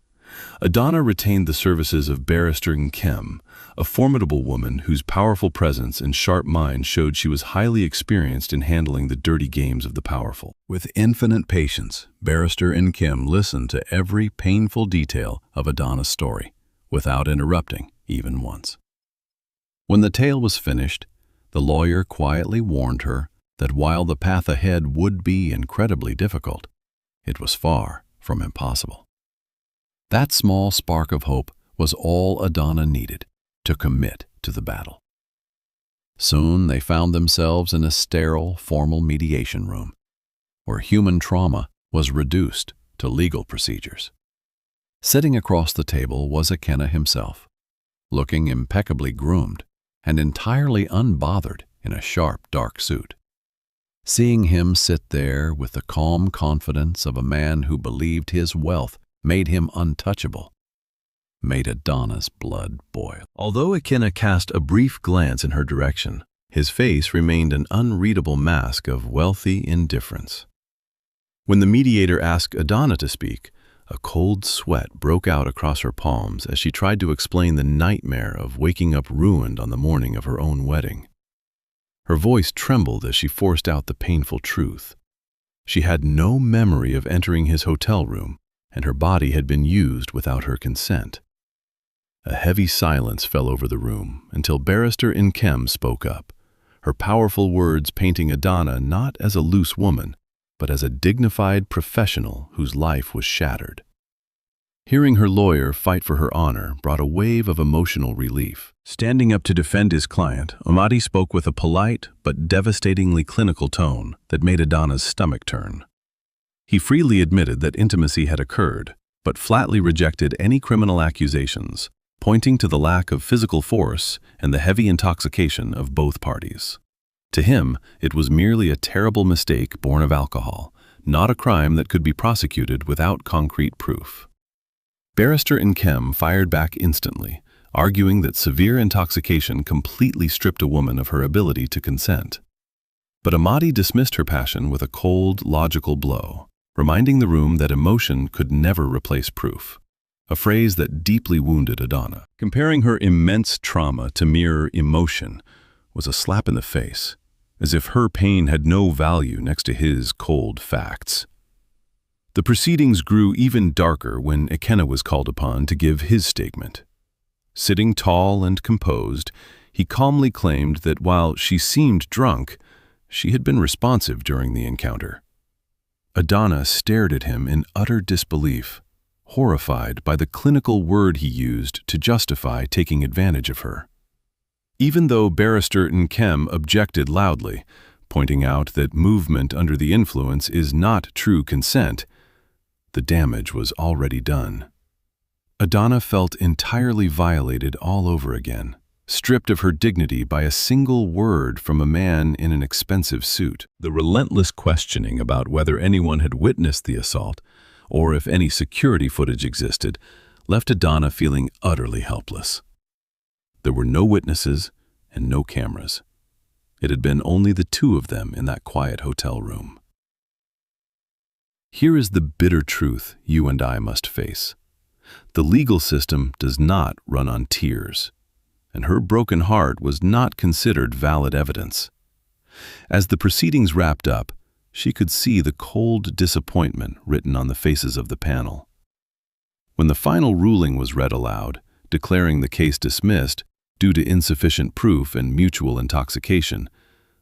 Adana retained the services of Barrister Nkem, a formidable woman whose powerful presence and sharp mind showed she was highly experienced in handling the dirty games of the powerful. With infinite patience, Barrister Nkem listened to every painful detail of Adana's story, without interrupting even once. When the tale was finished, the lawyer quietly warned her that while the path ahead would be incredibly difficult, it was far from impossible. That small spark of hope was all Adana needed to commit to the battle. Soon they found themselves in a sterile, formal mediation room, where human trauma was reduced to legal procedures. Sitting across the table was Ikenna himself, looking impeccably groomed and entirely unbothered in a sharp, dark suit. Seeing him sit there with the calm confidence of a man who believed his wealth made him untouchable, made Adana's blood boil. Although Ikenna cast a brief glance in her direction, his face remained an unreadable mask of wealthy indifference. When the mediator asked Adana to speak, a cold sweat broke out across her palms as she tried to explain the nightmare of waking up ruined on the morning of her own wedding. Her voice trembled as she forced out the painful truth. She had no memory of entering his hotel room, and her body had been used without her consent. A heavy silence fell over the room until Barrister Nkem spoke up, her powerful words painting Adana not as a loose woman, but as a dignified professional whose life was shattered. Hearing her lawyer fight for her honor brought a wave of emotional relief. Standing up to defend his client, Amadi spoke with a polite but devastatingly clinical tone that made Adana's stomach turn. He freely admitted that intimacy had occurred, but flatly rejected any criminal accusations, pointing to the lack of physical force and the heavy intoxication of both parties. To him, it was merely a terrible mistake born of alcohol, not a crime that could be prosecuted without concrete proof. Barrister Nkem fired back instantly, arguing that severe intoxication completely stripped a woman of her ability to consent. But Amadi dismissed her passion with a cold, logical blow, reminding the room that emotion could never replace proof, a phrase that deeply wounded Adana. Comparing her immense trauma to mere emotion was a slap in the face, as if her pain had no value next to his cold facts. The proceedings grew even darker when Ikenna was called upon to give his statement. Sitting tall and composed, he calmly claimed that while she seemed drunk, she had been responsive during the encounter. Adana stared at him in utter disbelief, horrified by the clinical word he used to justify taking advantage of her. Even though Barrister Nkem objected loudly, pointing out that movement under the influence is not true consent. The damage was already done. Adana felt entirely violated all over again, stripped of her dignity by a single word from a man in an expensive suit. The relentless questioning about whether anyone had witnessed the assault or if any security footage existed left Adana feeling utterly helpless. There were no witnesses and no cameras. It had been only the two of them in that quiet hotel room. Here is the bitter truth you and I must face. The legal system does not run on tears, and her broken heart was not considered valid evidence. As the proceedings wrapped up, she could see the cold disappointment written on the faces of the panel. When the final ruling was read aloud, declaring the case dismissed due to insufficient proof and mutual intoxication,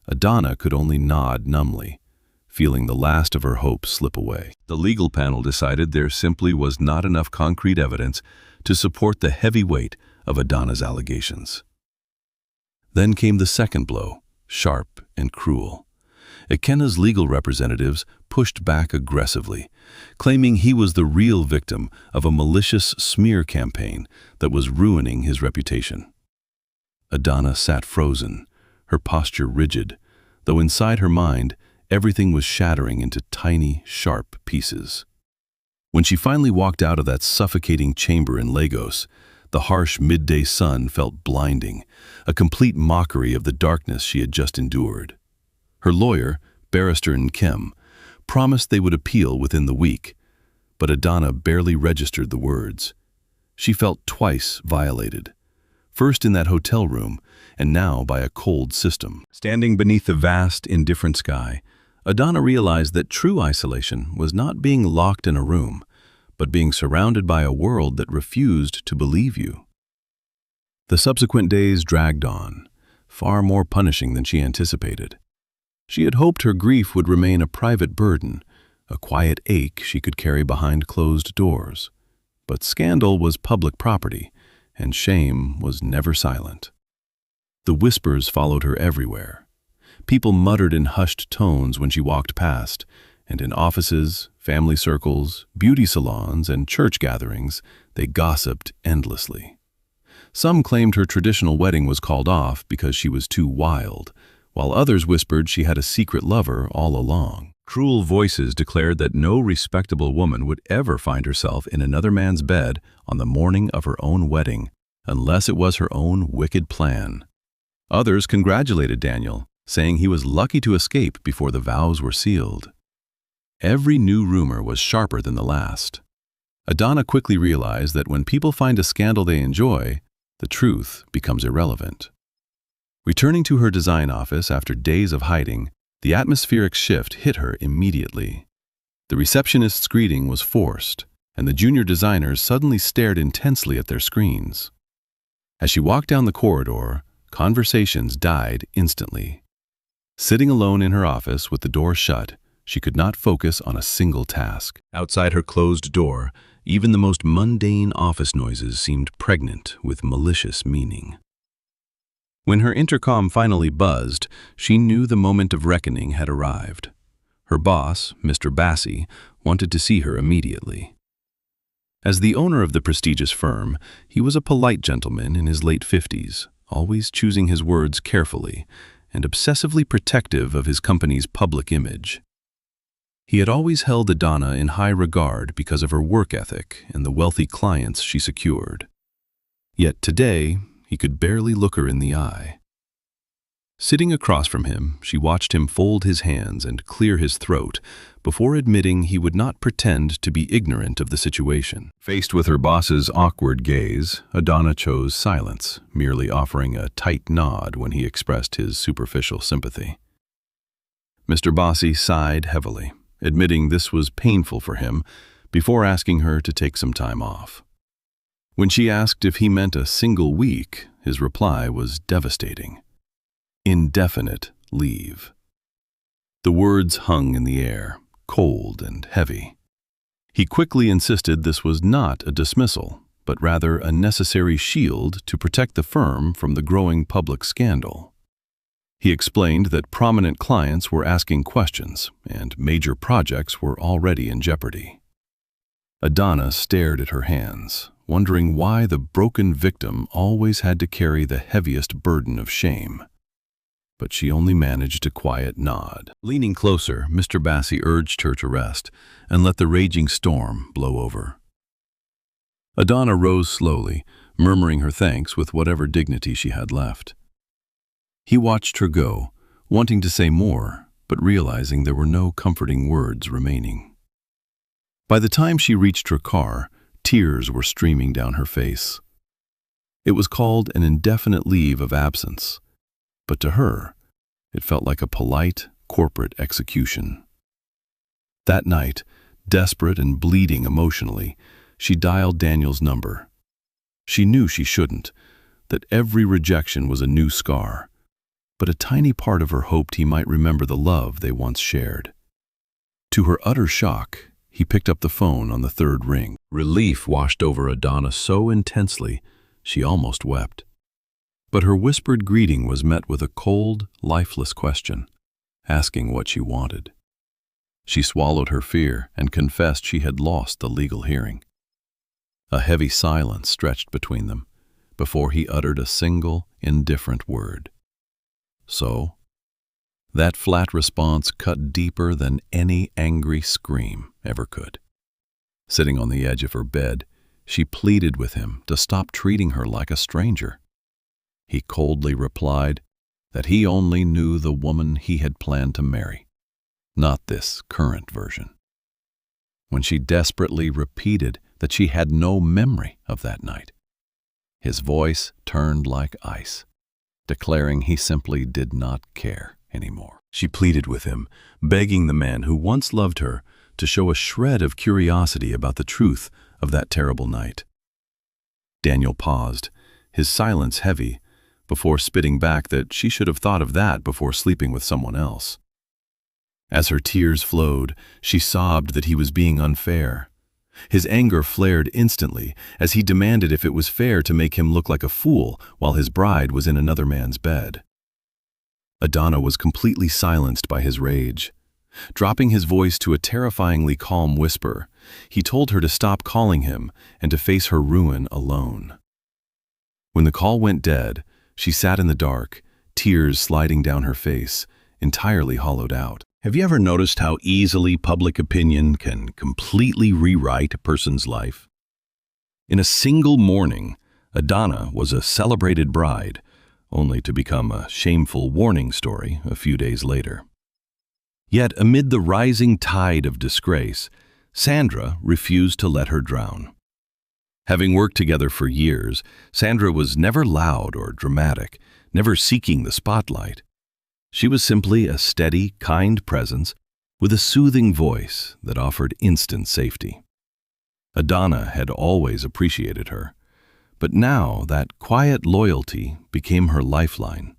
Adana could only nod numbly, feeling the last of her hope slip away. The legal panel decided there simply was not enough concrete evidence to support the heavy weight of Adana's allegations. Then came the second blow, sharp and cruel. Ikenna's legal representatives pushed back aggressively, claiming he was the real victim of a malicious smear campaign that was ruining his reputation. Adana sat frozen, her posture rigid, though inside her mind everything was shattering into tiny, sharp pieces. When she finally walked out of that suffocating chamber in Lagos, the harsh midday sun felt blinding, a complete mockery of the darkness she had just endured. Her lawyer, Barrister Nkem, promised they would appeal within the week, but Adana barely registered the words. She felt twice violated, first in that hotel room and now by a cold system. Standing beneath the vast, indifferent sky, Adana realized that true isolation was not being locked in a room, but being surrounded by a world that refused to believe you. The subsequent days dragged on, far more punishing than she anticipated. She had hoped her grief would remain a private burden, a quiet ache she could carry behind closed doors. But scandal was public property, and shame was never silent. The whispers followed her everywhere. People muttered in hushed tones when she walked past, and in offices, family circles, beauty salons, and church gatherings, they gossiped endlessly. Some claimed her traditional wedding was called off because she was too wild, while others whispered she had a secret lover all along. Cruel voices declared that no respectable woman would ever find herself in another man's bed on the morning of her own wedding, unless it was her own wicked plan. Others congratulated Daniel, saying he was lucky to escape before the vows were sealed. Every new rumor was sharper than the last. Adana quickly realized that when people find a scandal they enjoy, the truth becomes irrelevant. Returning to her design office after days of hiding, the atmospheric shift hit her immediately. The receptionist's greeting was forced, and the junior designers suddenly stared intensely at their screens. As she walked down the corridor, conversations died instantly. Sitting alone in her office with the door shut, she could not focus on a single task. Outside her closed door, even the most mundane office noises seemed pregnant with malicious meaning. When her intercom finally buzzed, she knew the moment of reckoning had arrived. Her boss, Mr. Bassi, wanted to see her immediately. As the owner of the prestigious firm, he was a polite gentleman in his late 50s, always choosing his words carefully and obsessively protective of his company's public image. He had always held Adana in high regard because of her work ethic and the wealthy clients she secured. Yet today, he could barely look her in the eye. Sitting across from him, she watched him fold his hands and clear his throat before admitting he would not pretend to be ignorant of the situation. Faced with her boss's awkward gaze, Adana chose silence, merely offering a tight nod when he expressed his superficial sympathy. Mr. Bassi sighed heavily, admitting this was painful for him, before asking her to take some time off. When she asked if he meant a single week, his reply was devastating. Indefinite leave. The words hung in the air, cold and heavy. He quickly insisted this was not a dismissal, but rather a necessary shield to protect the firm from the growing public scandal. He explained that prominent clients were asking questions and major projects were already in jeopardy. Adana stared at her hands, wondering why the broken victim always had to carry the heaviest burden of shame. But she only managed a quiet nod. Leaning closer, Mr. Bassi urged her to rest and let the raging storm blow over. Adana rose slowly, murmuring her thanks with whatever dignity she had left. He watched her go, wanting to say more, but realizing there were no comforting words remaining. By the time she reached her car, tears were streaming down her face. It was called an indefinite leave of absence, but to her, it felt like a polite, corporate execution. That night, desperate and bleeding emotionally, she dialed Daniel's number. She knew she shouldn't, that every rejection was a new scar, but a tiny part of her hoped he might remember the love they once shared. To her utter shock, he picked up the phone on the third ring. Relief washed over Adana so intensely, she almost wept. But her whispered greeting was met with a cold, lifeless question, asking what she wanted. She swallowed her fear and confessed she had lost the legal hearing. A heavy silence stretched between them, before he uttered a single, indifferent word. So, that flat response cut deeper than any angry scream ever could. Sitting on the edge of her bed, she pleaded with him to stop treating her like a stranger. He coldly replied that he only knew the woman he had planned to marry, not this current version. When she desperately repeated that she had no memory of that night, his voice turned like ice, declaring he simply did not care anymore. She pleaded with him, begging the man who once loved her to show a shred of curiosity about the truth of that terrible night. Daniel paused, his silence heavy, before spitting back that she should have thought of that before sleeping with someone else. As her tears flowed, she sobbed that he was being unfair. His anger flared instantly as he demanded if it was fair to make him look like a fool while his bride was in another man's bed. Adana was completely silenced by his rage. Dropping his voice to a terrifyingly calm whisper, he told her to stop calling him and to face her ruin alone. When the call went dead, she sat in the dark, tears sliding down her face, entirely hollowed out. Have you ever noticed how easily public opinion can completely rewrite a person's life? In a single morning, Adana was a celebrated bride, only to become a shameful warning story a few days later. Yet amid the rising tide of disgrace, Sandra refused to let her drown. Having worked together for years, Sandra was never loud or dramatic, never seeking the spotlight. She was simply a steady, kind presence with a soothing voice that offered instant safety. Adana had always appreciated her, but now that quiet loyalty became her lifeline.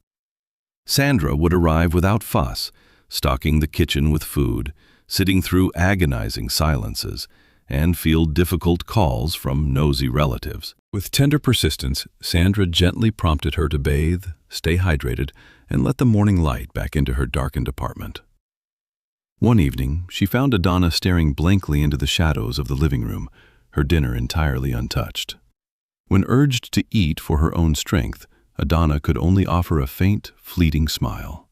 Sandra would arrive without fuss, stocking the kitchen with food, sitting through agonizing silences, and field difficult calls from nosy relatives. With tender persistence, Sandra gently prompted her to bathe, stay hydrated, and let the morning light back into her darkened apartment. One evening, she found Adana staring blankly into the shadows of the living room, her dinner entirely untouched. When urged to eat for her own strength, Adana could only offer a faint, fleeting smile.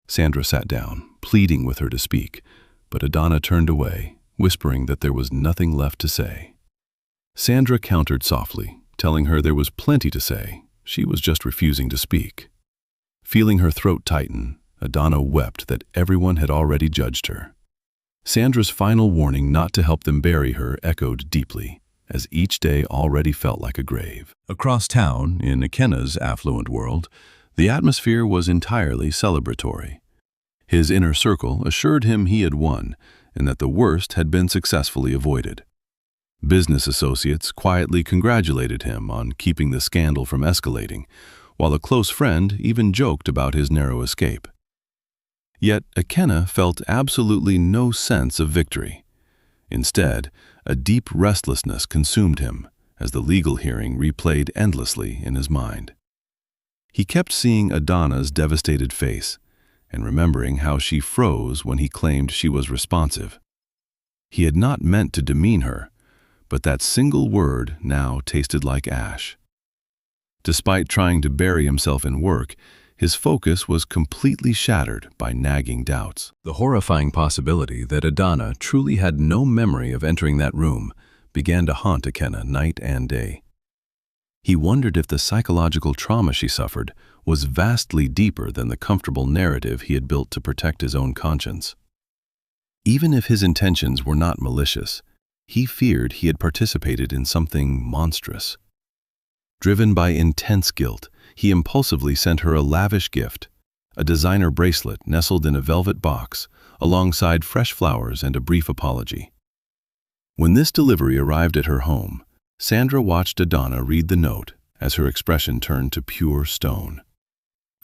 Sandra sat down, pleading with her to speak, but Adana turned away, whispering that there was nothing left to say. Sandra countered softly, telling her there was plenty to say, she was just refusing to speak. Feeling her throat tighten, Adana wept that everyone had already judged her. Sandra's final warning not to help them bury her echoed deeply, as each day already felt like a grave. Across town, in Ikenna's affluent world, the atmosphere was entirely celebratory. His inner circle assured him he had won, and that the worst had been successfully avoided. Business associates quietly congratulated him on keeping the scandal from escalating, while a close friend even joked about his narrow escape. Yet Ikenna felt absolutely no sense of victory. Instead, a deep restlessness consumed him as the legal hearing replayed endlessly in his mind. He kept seeing Adana's devastated face and remembering how she froze when he claimed she was responsive. He had not meant to demean her, but that single word now tasted like ash. Despite trying to bury himself in work, his focus was completely shattered by nagging doubts. The horrifying possibility that Adana truly had no memory of entering that room began to haunt Ikenna night and day. He wondered if the psychological trauma she suffered was vastly deeper than the comfortable narrative he had built to protect his own conscience. Even if his intentions were not malicious, he feared he had participated in something monstrous. Driven by intense guilt, he impulsively sent her a lavish gift, a designer bracelet nestled in a velvet box, alongside fresh flowers and a brief apology. When this delivery arrived at her home, Sandra watched Adana read the note as her expression turned to pure stone.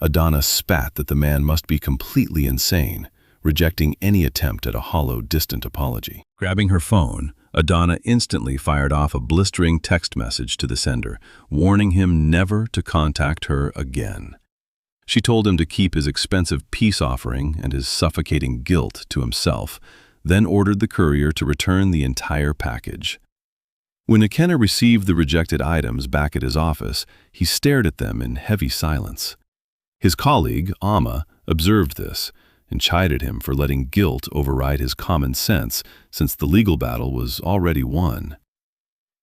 Adana spat that the man must be completely insane, rejecting any attempt at a hollow, distant apology. Grabbing her phone, Adana instantly fired off a blistering text message to the sender, warning him never to contact her again. She told him to keep his expensive peace offering and his suffocating guilt to himself, then ordered the courier to return the entire package. When Ikenna received the rejected items back at his office, he stared at them in heavy silence. His colleague, Amma, observed this and chided him for letting guilt override his common sense since the legal battle was already won.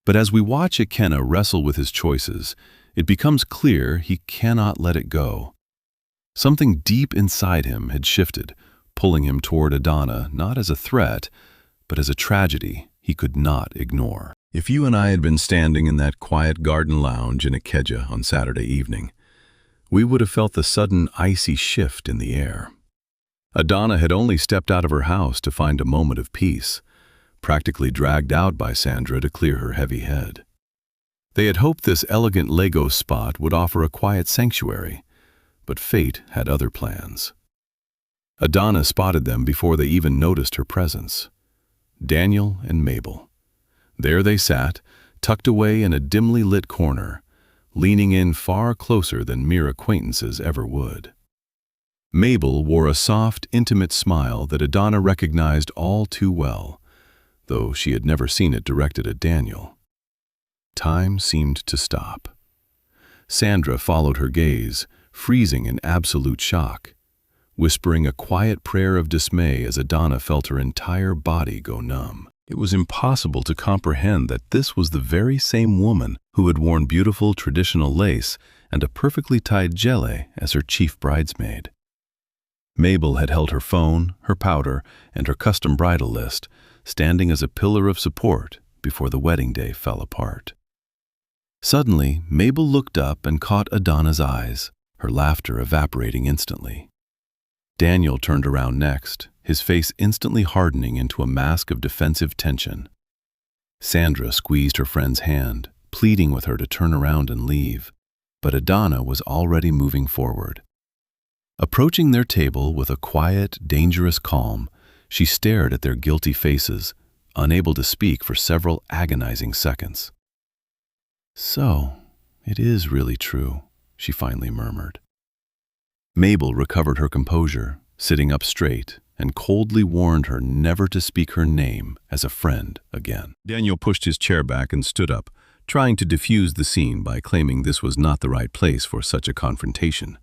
But as we watch Ikenna wrestle with his choices, it becomes clear he cannot let it go. Something deep inside him had shifted, pulling him toward Adana not as a threat, but as a tragedy he could not ignore. If you and I had been standing in that quiet garden lounge in Ikeja on Saturday evening, we would have felt the sudden icy shift in the air. Adana had only stepped out of her house to find a moment of peace, practically dragged out by Sandra to clear her heavy head. They had hoped this elegant Lego spot would offer a quiet sanctuary, but fate had other plans. Adana spotted them before they even noticed her presence. Daniel and Mabel. There they sat, tucked away in a dimly lit corner, leaning in far closer than mere acquaintances ever would. Mabel wore a soft, intimate smile that Adana recognized all too well, though she had never seen it directed at Daniel. Time seemed to stop. Sandra followed her gaze, freezing in absolute shock, whispering a quiet prayer of dismay as Adana felt her entire body go numb. It was impossible to comprehend that this was the very same woman who had worn beautiful traditional lace and a perfectly tied jelle as her chief bridesmaid. Mabel had held her phone, her powder, and her custom bridal list, standing as a pillar of support before the wedding day fell apart. Suddenly, Mabel looked up and caught Adana's eyes, her laughter evaporating instantly. Daniel turned around next, his face instantly hardening into a mask of defensive tension. Sandra squeezed her friend's hand, pleading with her to turn around and leave, but Adana was already moving forward. Approaching their table with a quiet, dangerous calm, she stared at their guilty faces, unable to speak for several agonizing seconds. "So, it is really true," she finally murmured. Mabel recovered her composure, sitting up straight, and coldly warned her never to speak her name as a friend again. Daniel pushed his chair back and stood up, trying to diffuse the scene by claiming this was not the right place for such a confrontation.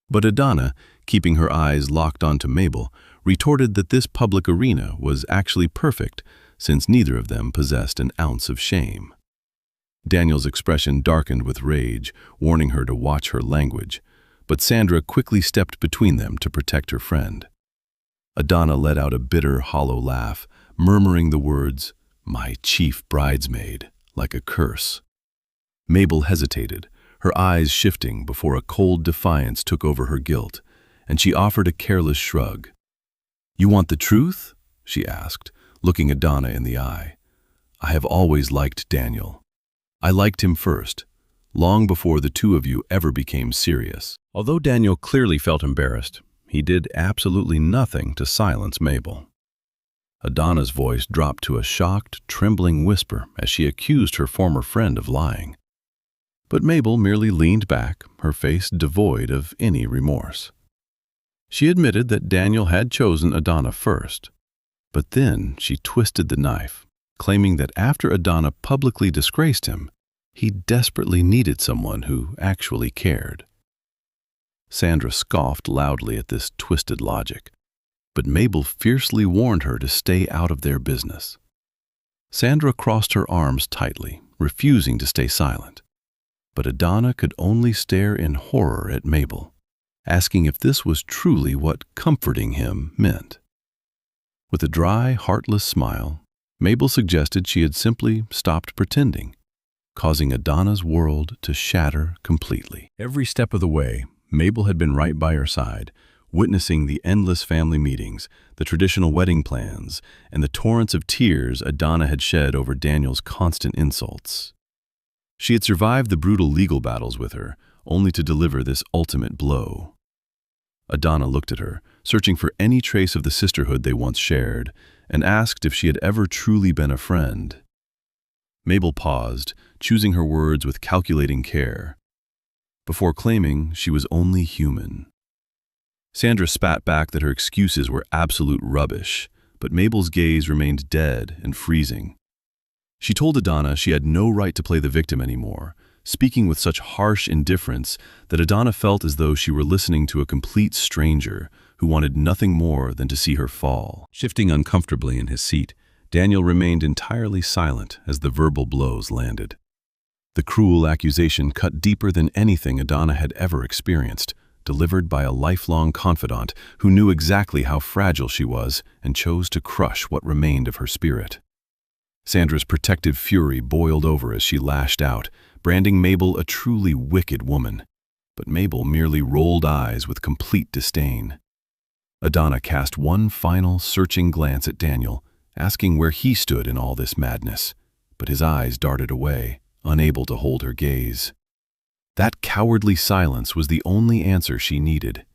But Adana, keeping her eyes locked onto Mabel, retorted that this public arena was actually perfect since neither of them possessed an ounce of shame. Daniel's expression darkened with rage, warning her to watch her language, but Sandra quickly stepped between them to protect her friend. Adana let out a bitter, hollow laugh, murmuring the words, "My chief bridesmaid," like a curse. Mabel hesitated, her eyes shifting before a cold defiance took over her guilt, and she offered a careless shrug. "You want the truth?" she asked, looking Adana in the eye. "I have always liked Daniel. I liked him first, long before the two of you ever became serious." Although Daniel clearly felt embarrassed, he did absolutely nothing to silence Mabel. Adana's voice dropped to a shocked, trembling whisper as she accused her former friend of lying. But Mabel merely leaned back, her face devoid of any remorse. She admitted that Daniel had chosen Adana first, but then she twisted the knife, claiming that after Adana publicly disgraced him, he desperately needed someone who actually cared. Sandra scoffed loudly at this twisted logic, but Mabel fiercely warned her to stay out of their business. Sandra crossed her arms tightly, refusing to stay silent. But Adana could only stare in horror at Mabel, asking if this was truly what comforting him meant. With a dry, heartless smile, Mabel suggested she had simply stopped pretending, causing Adana's world to shatter completely. Every step of the way, Mabel had been right by her side, witnessing the endless family meetings, the traditional wedding plans, and the torrents of tears Adana had shed over Daniel's constant insults. She had survived the brutal legal battles with her, only to deliver this ultimate blow. Adana looked at her, searching for any trace of the sisterhood they once shared, and asked if she had ever truly been a friend. Mabel paused, choosing her words with calculating care, before claiming she was only human. Sandra spat back that her excuses were absolute rubbish, but Mabel's gaze remained dead and freezing. She told Adana she had no right to play the victim anymore, speaking with such harsh indifference that Adana felt as though she were listening to a complete stranger who wanted nothing more than to see her fall. Shifting uncomfortably in his seat, Daniel remained entirely silent as the verbal blows landed. The cruel accusation cut deeper than anything Adana had ever experienced, delivered by a lifelong confidant who knew exactly how fragile she was and chose to crush what remained of her spirit. Sandra's protective fury boiled over as she lashed out, branding Mabel a truly wicked woman. But Mabel merely rolled eyes with complete disdain. Adana cast one final, searching glance at Daniel, asking where he stood in all this madness, but his eyes darted away, unable to hold her gaze. That cowardly silence was the only answer she needed.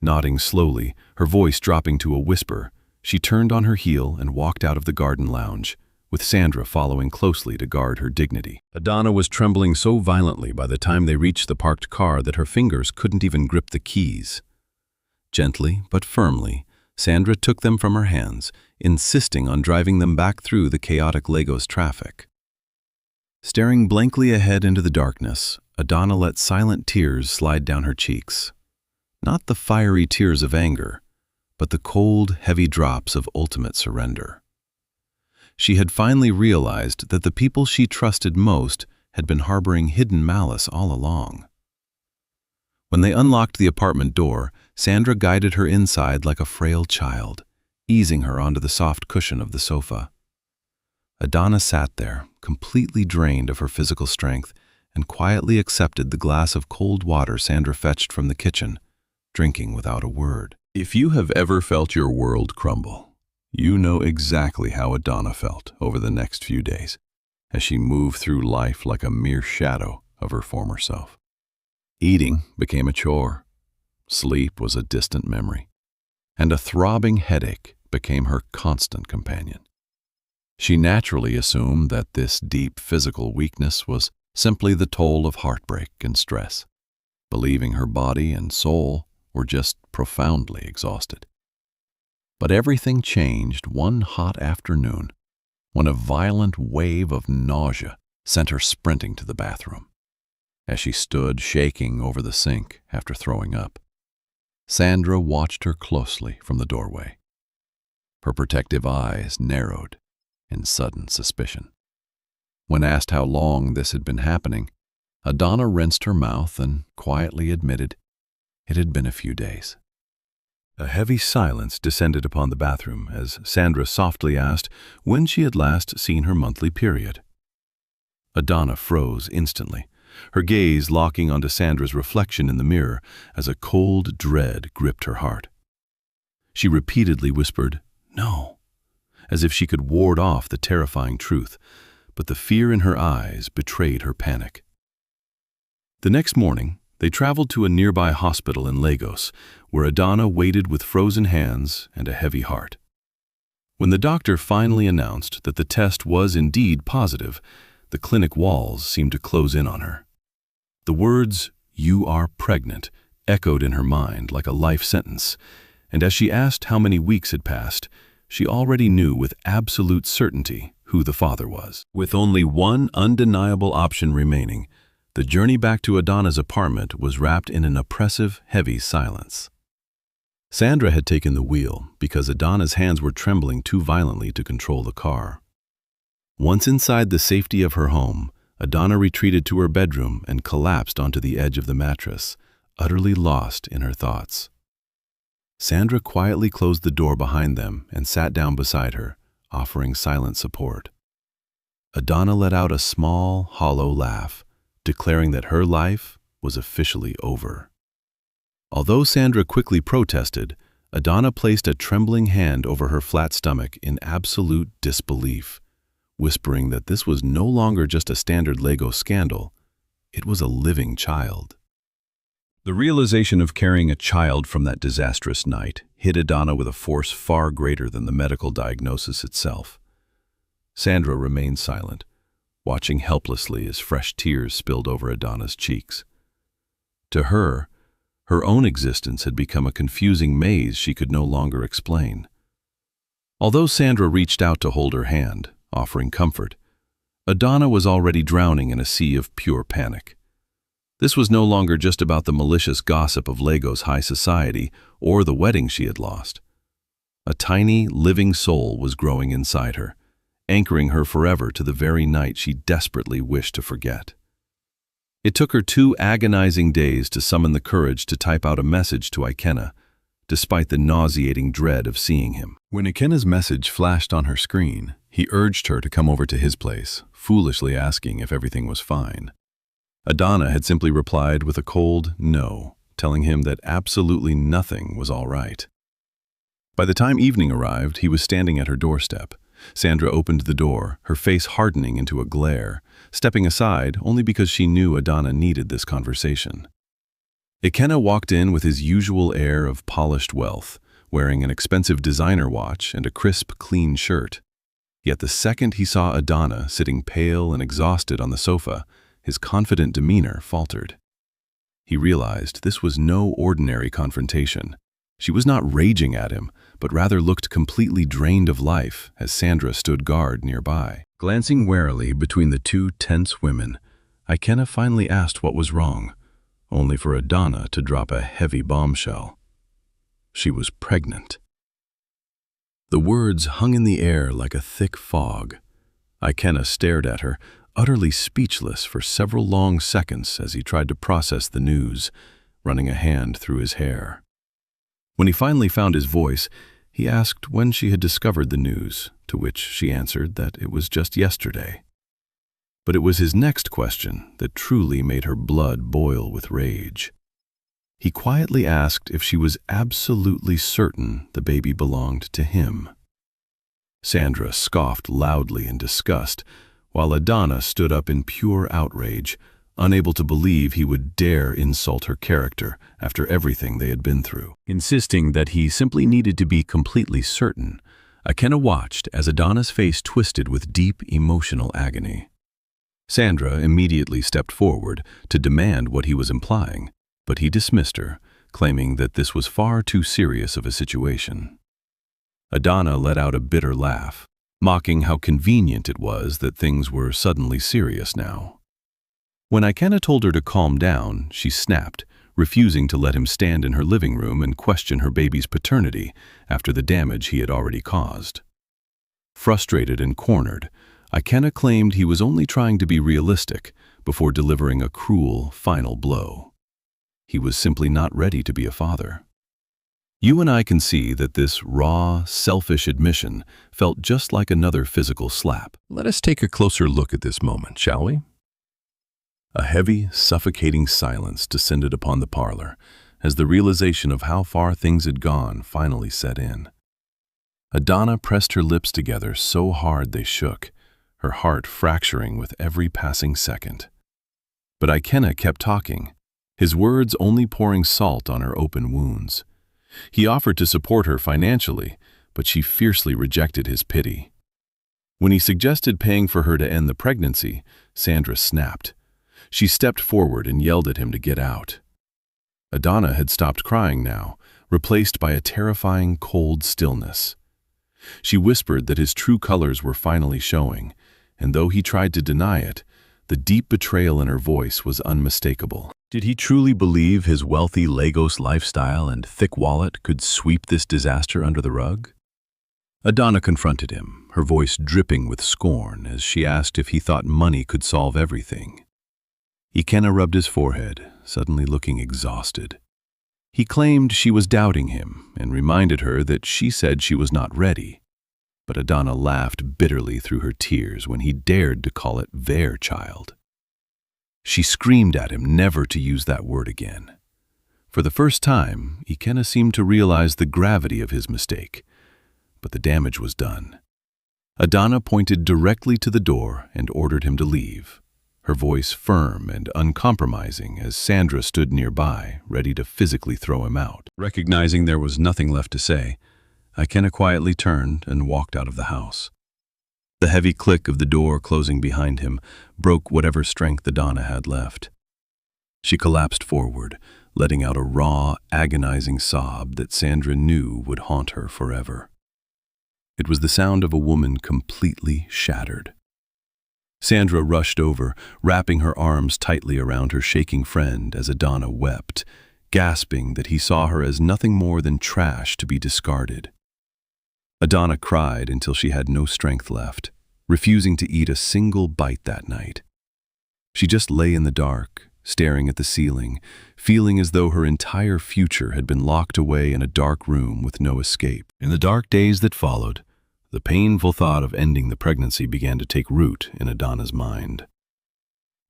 Nodding slowly, her voice dropping to a whisper, she turned on her heel and walked out of the garden lounge, with Sandra following closely to guard her dignity. Adana was trembling so violently by the time they reached the parked car that her fingers couldn't even grip the keys. Gently but firmly, Sandra took them from her hands, insisting on driving them back through the chaotic Lagos traffic. Staring blankly ahead into the darkness, Adana let silent tears slide down her cheeks. Not the fiery tears of anger, but the cold, heavy drops of ultimate surrender. She had finally realized that the people she trusted most had been harboring hidden malice all along. When they unlocked the apartment door, Sandra guided her inside like a frail child, easing her onto the soft cushion of the sofa. Adana sat there, completely drained of her physical strength, and quietly accepted the glass of cold water Sandra fetched from the kitchen, drinking without a word. If you have ever felt your world crumble, you know exactly how Adana felt over the next few days, as she moved through life like a mere shadow of her former self. Eating became a chore, sleep was a distant memory, and a throbbing headache became her constant companion. She naturally assumed that this deep physical weakness was simply the toll of heartbreak and stress, believing her body and soul were just profoundly exhausted. But everything changed one hot afternoon when a violent wave of nausea sent her sprinting to the bathroom. As she stood shaking over the sink after throwing up, Sandra watched her closely from the doorway. Her protective eyes narrowed in sudden suspicion. When asked how long this had been happening, Adana rinsed her mouth and quietly admitted it had been a few days. A heavy silence descended upon the bathroom as Sandra softly asked when she had last seen her monthly period. Adana froze instantly, her gaze locking onto Sandra's reflection in the mirror as a cold dread gripped her heart. She repeatedly whispered, "No," as if she could ward off the terrifying truth, but the fear in her eyes betrayed her panic. The next morning, they traveled to a nearby hospital in Lagos, where Adana waited with frozen hands and a heavy heart. When the doctor finally announced that the test was indeed positive, the clinic walls seemed to close in on her. The words, "You are pregnant," echoed in her mind like a life sentence, and as she asked how many weeks had passed, she already knew with absolute certainty who the father was. With only one undeniable option remaining, the journey back to Adana's apartment was wrapped in an oppressive, heavy silence. Sandra had taken the wheel because Adana's hands were trembling too violently to control the car. Once inside the safety of her home, Adana retreated to her bedroom and collapsed onto the edge of the mattress, utterly lost in her thoughts. Sandra quietly closed the door behind them and sat down beside her, offering silent support. Adana let out a small, hollow laugh, declaring that her life was officially over. Although Sandra quickly protested, Adana placed a trembling hand over her flat stomach in absolute disbelief, whispering that this was no longer just a standard Lego scandal, it was a living child. The realization of carrying a child from that disastrous night hit Adana with a force far greater than the medical diagnosis itself. Sandra remained silent, watching helplessly as fresh tears spilled over Adana's cheeks. To her, her own existence had become a confusing maze she could no longer explain. Although Sandra reached out to hold her hand, offering comfort, Adana was already drowning in a sea of pure panic. This was no longer just about the malicious gossip of Lego's high society or the wedding she had lost. A tiny, living soul was growing inside her, anchoring her forever to the very night she desperately wished to forget. It took her 2 agonizing days to summon the courage to type out a message to Ikenna, despite the nauseating dread of seeing him. When Ikenna's message flashed on her screen, he urged her to come over to his place, foolishly asking if everything was fine. Adana had simply replied with a cold no, telling him that absolutely nothing was all right. By the time evening arrived, he was standing at her doorstep. Sandra opened the door, her face hardening into a glare, stepping aside only because she knew Adana needed this conversation. Ikenna walked in with his usual air of polished wealth, wearing an expensive designer watch and a crisp, clean shirt. Yet the second he saw Adana sitting pale and exhausted on the sofa, his confident demeanor faltered. He realized this was no ordinary confrontation. She was not raging at him, but rather looked completely drained of life as Sandra stood guard nearby. Glancing warily between the 2 tense women, Ikenna finally asked what was wrong, only for Adana to drop a heavy bombshell. She was pregnant. The words hung in the air like a thick fog. Ikenna stared at her, utterly speechless for several long seconds as he tried to process the news, running a hand through his hair. When he finally found his voice, he asked when she had discovered the news, to which she answered that it was just yesterday. But it was his next question that truly made her blood boil with rage. He quietly asked if she was absolutely certain the baby belonged to him. Sandra scoffed loudly in disgust, while Adana stood up in pure outrage, unable to believe he would dare insult her character after everything they had been through. Insisting that he simply needed to be completely certain, Ikenna watched as Adana's face twisted with deep emotional agony. Sandra immediately stepped forward to demand what he was implying, but he dismissed her, claiming that this was far too serious of a situation. Adana let out a bitter laugh, mocking how convenient it was that things were suddenly serious now. When Ikenna told her to calm down, she snapped, refusing to let him stand in her living room and question her baby's paternity after the damage he had already caused. Frustrated and cornered, Ikenna claimed he was only trying to be realistic before delivering a cruel, final blow. He was simply not ready to be a father. You and I can see that this raw, selfish admission felt just like another physical slap. Let us take a closer look at this moment, shall we? A heavy, suffocating silence descended upon the parlor as the realization of how far things had gone finally set in. Adana pressed her lips together so hard they shook, her heart fracturing with every passing second. But Ikenna kept talking, his words only pouring salt on her open wounds. He offered to support her financially, but she fiercely rejected his pity. When he suggested paying for her to end the pregnancy, Sandra snapped. She stepped forward and yelled at him to get out. Adana had stopped crying now, replaced by a terrifying cold stillness. She whispered that his true colors were finally showing, and though he tried to deny it, the deep betrayal in her voice was unmistakable. Did he truly believe his wealthy Lagos lifestyle and thick wallet could sweep this disaster under the rug? Adana confronted him, her voice dripping with scorn as she asked if he thought money could solve everything. Ikenna rubbed his forehead, suddenly looking exhausted. He claimed she was doubting him and reminded her that she said she was not ready. But Adana laughed bitterly through her tears when he dared to call it their child. She screamed at him never to use that word again. For the first time, Ikenna seemed to realize the gravity of his mistake. But the damage was done. Adana pointed directly to the door and ordered him to leave, her voice firm and uncompromising as Sandra stood nearby, ready to physically throw him out. Recognizing there was nothing left to say, Ikenna quietly turned and walked out of the house. The heavy click of the door closing behind him broke whatever strength Adana had left. She collapsed forward, letting out a raw, agonizing sob that Sandra knew would haunt her forever. It was the sound of a woman completely shattered. Sandra rushed over, wrapping her arms tightly around her shaking friend as Adana wept, gasping that he saw her as nothing more than trash to be discarded. Adana cried until she had no strength left, refusing to eat a single bite that night. She just lay in the dark, staring at the ceiling, feeling as though her entire future had been locked away in a dark room with no escape. In the dark days that followed, the painful thought of ending the pregnancy began to take root in Adana's mind.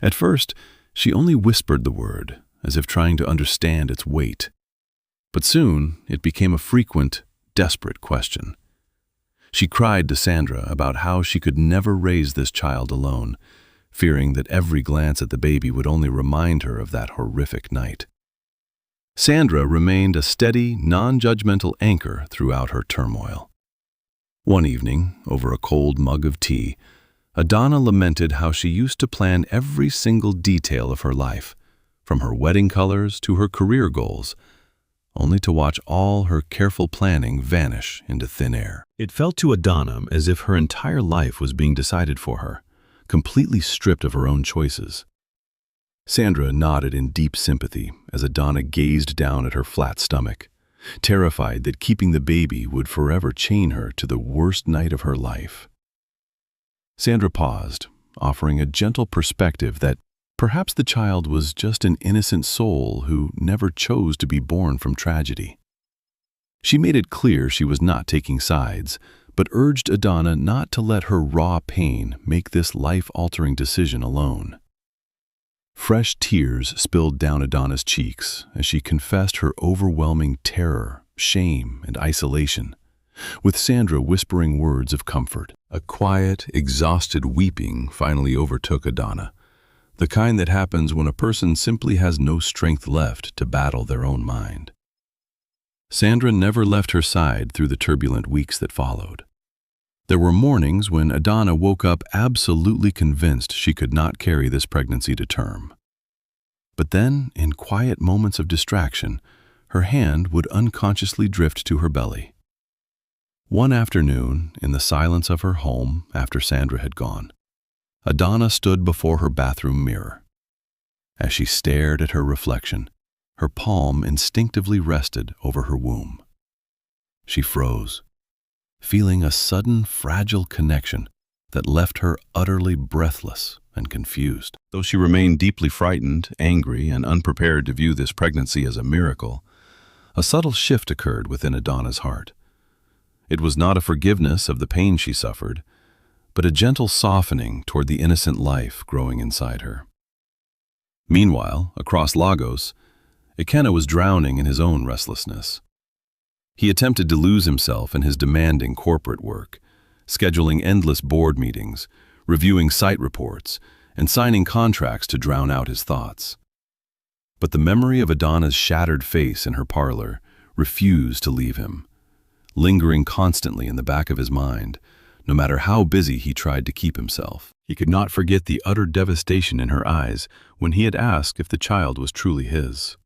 At first, she only whispered the word, as if trying to understand its weight. But soon, it became a frequent, desperate question. She cried to Sandra about how she could never raise this child alone, fearing that every glance at the baby would only remind her of that horrific night. Sandra remained a steady, non-judgmental anchor throughout her turmoil. One evening, over a cold mug of tea, Adana lamented how she used to plan every single detail of her life, from her wedding colors to her career goals, only to watch all her careful planning vanish into thin air. It felt to Adana as if her entire life was being decided for her, completely stripped of her own choices. Sandra nodded in deep sympathy as Adana gazed down at her flat stomach, terrified that keeping the baby would forever chain her to the worst night of her life. Sandra paused, offering a gentle perspective that perhaps the child was just an innocent soul who never chose to be born from tragedy. She made it clear she was not taking sides, but urged Adana not to let her raw pain make this life-altering decision alone. Fresh tears spilled down Adana's cheeks as she confessed her overwhelming terror, shame, and isolation, with Sandra whispering words of comfort. A quiet, exhausted weeping finally overtook Adana, the kind that happens when a person simply has no strength left to battle their own mind. Sandra never left her side through the turbulent weeks that followed. There were mornings when Adana woke up absolutely convinced she could not carry this pregnancy to term. But then, in quiet moments of distraction, her hand would unconsciously drift to her belly. One afternoon, in the silence of her home after Sandra had gone, Adana stood before her bathroom mirror. As she stared at her reflection, her palm instinctively rested over her womb. She froze, feeling a sudden fragile connection that left her utterly breathless and confused. Though she remained deeply frightened, angry, and unprepared to view this pregnancy as a miracle, a subtle shift occurred within Adana's heart. It was not a forgiveness of the pain she suffered, but a gentle softening toward the innocent life growing inside her. Meanwhile, across Lagos, Ikenna was drowning in his own restlessness. He attempted to lose himself in his demanding corporate work, scheduling endless board meetings, reviewing site reports, and signing contracts to drown out his thoughts. But the memory of Adana's shattered face in her parlor refused to leave him, lingering constantly in the back of his mind, no matter how busy he tried to keep himself. He could not forget the utter devastation in her eyes when he had asked if the child was truly his.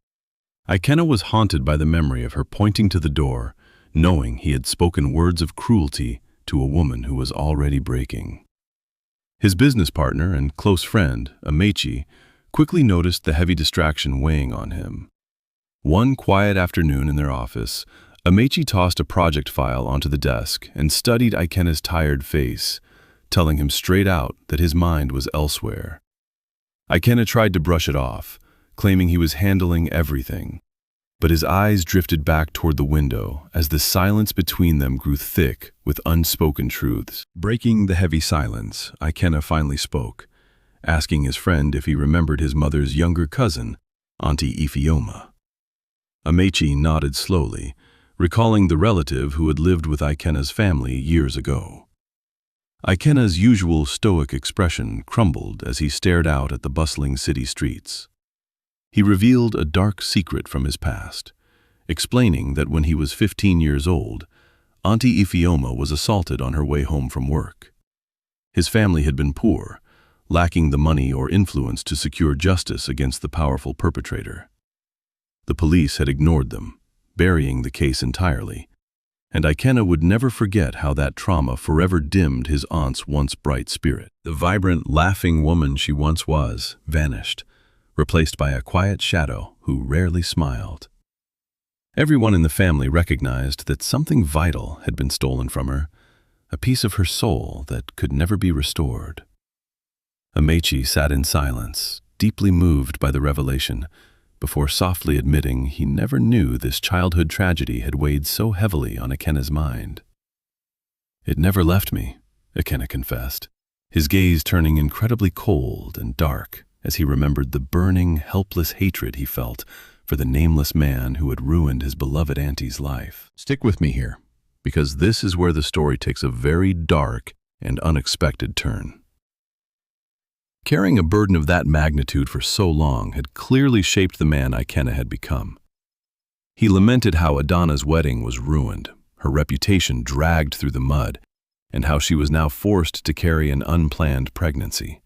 Ikenna was haunted by the memory of her pointing to the door, knowing he had spoken words of cruelty to a woman who was already breaking. His business partner and close friend, Amechi, quickly noticed the heavy distraction weighing on him. One quiet afternoon in their office, Amechi tossed a project file onto the desk and studied Ikenna's tired face, telling him straight out that his mind was elsewhere. Ikenna tried to brush it off, claiming he was handling everything, but his eyes drifted back toward the window as the silence between them grew thick with unspoken truths. Breaking the heavy silence, Ikenna finally spoke, asking his friend if he remembered his mother's younger cousin, Auntie Ifeoma. Amechi nodded slowly, recalling the relative who had lived with Ikenna's family years ago. Ikenna's usual stoic expression crumbled as he stared out at the bustling city streets. He revealed a dark secret from his past, explaining that when he was 15 years old, Auntie Ifeoma was assaulted on her way home from work. His family had been poor, lacking the money or influence to secure justice against the powerful perpetrator. The police had ignored them, burying the case entirely, and Ikenna would never forget how that trauma forever dimmed his aunt's once bright spirit. The vibrant, laughing woman she once was vanished, replaced by a quiet shadow who rarely smiled. Everyone in the family recognized that something vital had been stolen from her, a piece of her soul that could never be restored. Amechi sat in silence, deeply moved by the revelation, before softly admitting he never knew this childhood tragedy had weighed so heavily on Ikenna's mind. "It never left me," Ikenna confessed, his gaze turning incredibly cold and dark as he remembered the burning, helpless hatred he felt for the nameless man who had ruined his beloved auntie's life. Stick with me here, because this is where the story takes a very dark and unexpected turn. Carrying a burden of that magnitude for so long had clearly shaped the man Ikenna had become. He lamented how Adana's wedding was ruined, her reputation dragged through the mud, and how she was now forced to carry an unplanned pregnancy.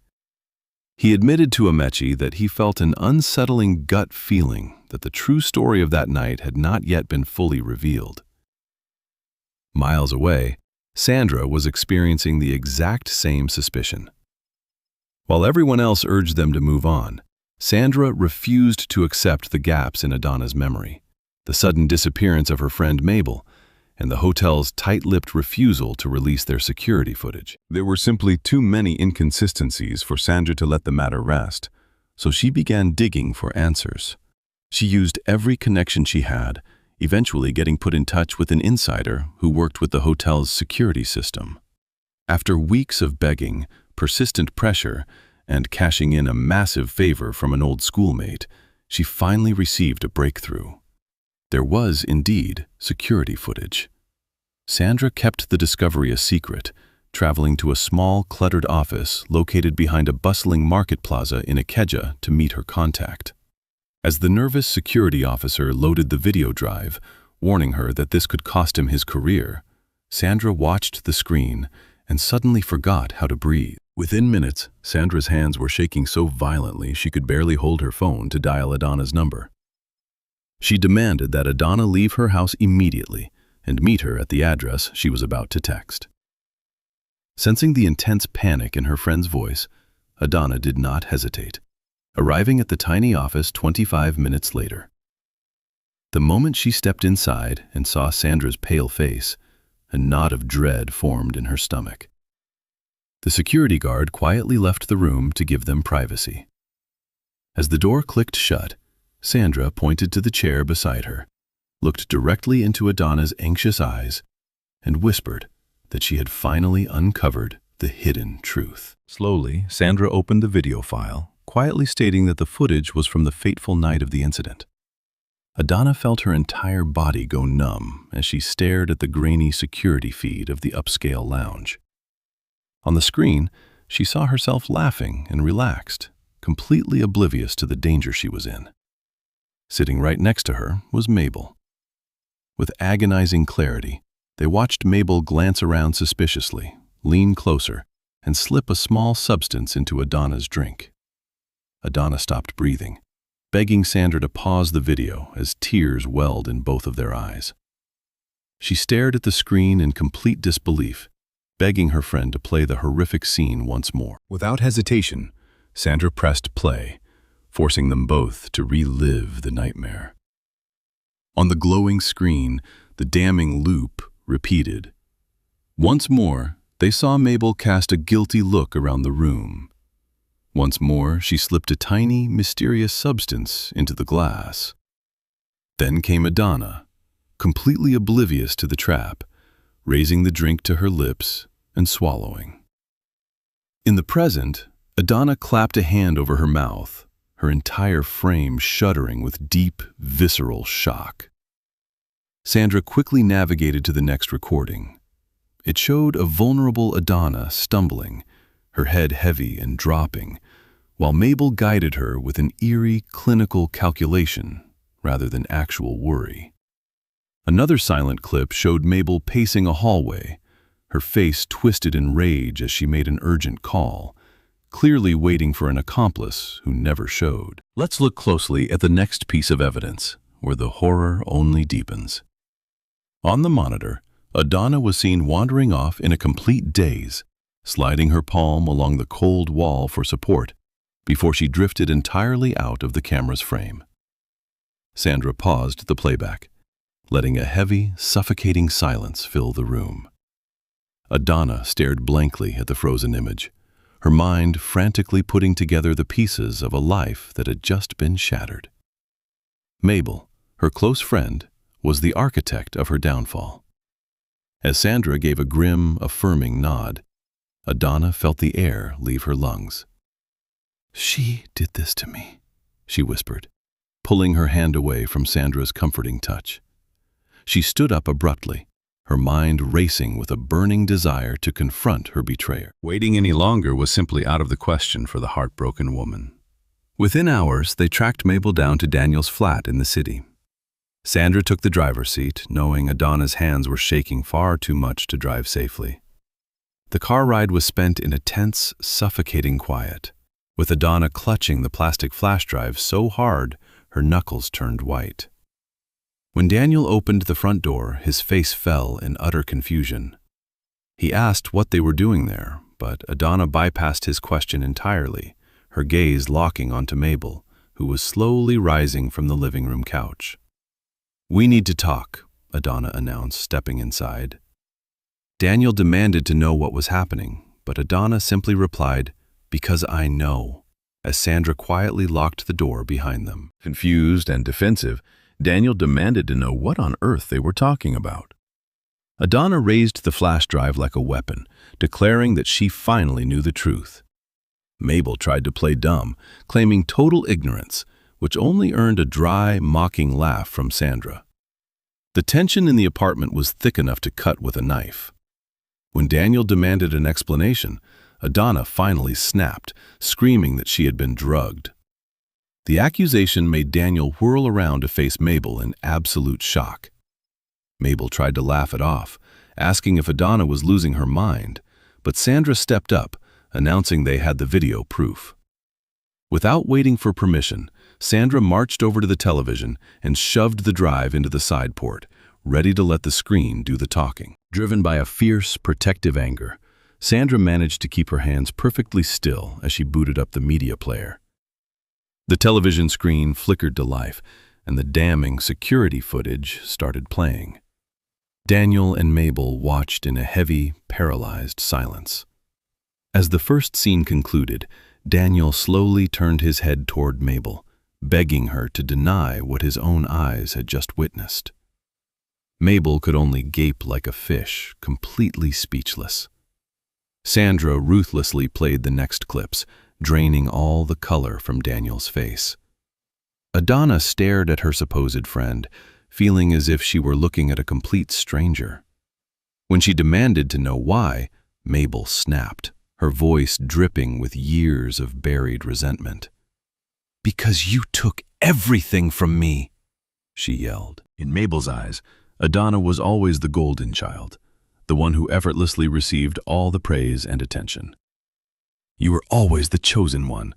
He admitted to Amechi that he felt an unsettling gut feeling that the true story of that night had not yet been fully revealed. Miles away, Sandra was experiencing the exact same suspicion. While everyone else urged them to move on, Sandra refused to accept the gaps in Adana's memory, the sudden disappearance of her friend Mabel, and the hotel's tight-lipped refusal to release their security footage. There were simply too many inconsistencies for Sandra to let the matter rest, so she began digging for answers. She used every connection she had, eventually getting put in touch with an insider who worked with the hotel's security system. After weeks of begging, persistent pressure, and cashing in a massive favor from an old schoolmate, she finally received a breakthrough. There was, indeed, security footage. Sandra kept the discovery a secret, traveling to a small, cluttered office located behind a bustling market plaza in Ikeja to meet her contact. As the nervous security officer loaded the video drive, warning her that this could cost him his career, Sandra watched the screen and suddenly forgot how to breathe. Within minutes, Sandra's hands were shaking so violently she could barely hold her phone to dial Adana's number. She demanded that Adana leave her house immediately and meet her at the address she was about to text. Sensing the intense panic in her friend's voice, Adana did not hesitate, arriving at the tiny office 25 minutes later. The moment she stepped inside and saw Sandra's pale face, a knot of dread formed in her stomach. The security guard quietly left the room to give them privacy. As the door clicked shut, Sandra pointed to the chair beside her, looked directly into Adana's anxious eyes, and whispered that she had finally uncovered the hidden truth. Slowly, Sandra opened the video file, quietly stating that the footage was from the fateful night of the incident. Adana felt her entire body go numb as she stared at the grainy security feed of the upscale lounge. On the screen, she saw herself laughing and relaxed, completely oblivious to the danger she was in. Sitting right next to her was Mabel. With agonizing clarity, they watched Mabel glance around suspiciously, lean closer, and slip a small substance into Adana's drink. Adana stopped breathing, begging Sandra to pause the video as tears welled in both of their eyes. She stared at the screen in complete disbelief, begging her friend to play the horrific scene once more. Without hesitation, Sandra pressed play, forcing them both to relive the nightmare. On the glowing screen, the damning loop repeated. Once more, they saw Mabel cast a guilty look around the room. Once more, she slipped a tiny, mysterious substance into the glass. Then came Adana, completely oblivious to the trap, raising the drink to her lips and swallowing. In the present, Adana clapped a hand over her mouth, her entire frame shuddering with deep, visceral shock. Sandra quickly navigated to the next recording. It showed a vulnerable Adana stumbling, her head heavy and dropping, while Mabel guided her with an eerie clinical calculation rather than actual worry. Another silent clip showed Mabel pacing a hallway, her face twisted in rage as she made an urgent call, clearly waiting for an accomplice who never showed. Let's look closely at the next piece of evidence, where the horror only deepens. On the monitor, Adana was seen wandering off in a complete daze, sliding her palm along the cold wall for support, before she drifted entirely out of the camera's frame. Sandra paused the playback, letting a heavy, suffocating silence fill the room. Adana stared blankly at the frozen image, her mind frantically putting together the pieces of a life that had just been shattered. Mabel, her close friend, was the architect of her downfall. As Sandra gave a grim, affirming nod, Adana felt the air leave her lungs. "She did this to me," she whispered, pulling her hand away from Sandra's comforting touch. She stood up abruptly, her mind racing with a burning desire to confront her betrayer. Waiting any longer was simply out of the question for the heartbroken woman. Within hours, they tracked Mabel down to Daniel's flat in the city. Sandra took the driver's seat, knowing Adana's hands were shaking far too much to drive safely. The car ride was spent in a tense, suffocating quiet, with Adana clutching the plastic flash drive so hard her knuckles turned white. When Daniel opened the front door, his face fell in utter confusion. He asked what they were doing there, but Adana bypassed his question entirely, her gaze locking onto Mabel, who was slowly rising from the living room couch. "We need to talk," Adana announced, stepping inside. Daniel demanded to know what was happening, but Adana simply replied, "Because I know," as Sandra quietly locked the door behind them. Confused and defensive, Daniel demanded to know what on earth they were talking about. Adana raised the flash drive like a weapon, declaring that she finally knew the truth. Mabel tried to play dumb, claiming total ignorance, which only earned a dry, mocking laugh from Sandra. The tension in the apartment was thick enough to cut with a knife. When Daniel demanded an explanation, Adana finally snapped, screaming that she had been drugged. The accusation made Daniel whirl around to face Mabel in absolute shock. Mabel tried to laugh it off, asking if Adana was losing her mind, but Sandra stepped up, announcing they had the video proof. Without waiting for permission, Sandra marched over to the television and shoved the drive into the side port, ready to let the screen do the talking. Driven by a fierce, protective anger, Sandra managed to keep her hands perfectly still as she booted up the media player. The television screen flickered to life, and the damning security footage started playing. Daniel and Mabel watched in a heavy, paralyzed silence. As the first scene concluded, Daniel slowly turned his head toward Mabel, begging her to deny what his own eyes had just witnessed. Mabel could only gape like a fish, completely speechless. Sandra ruthlessly played the next clips, draining all the color from Daniel's face. Adana stared at her supposed friend, feeling as if she were looking at a complete stranger. When she demanded to know why, Mabel snapped, her voice dripping with years of buried resentment. "Because you took everything from me," she yelled. In Mabel's eyes, Adana was always the golden child, the one who effortlessly received all the praise and attention. "You were always the chosen one,"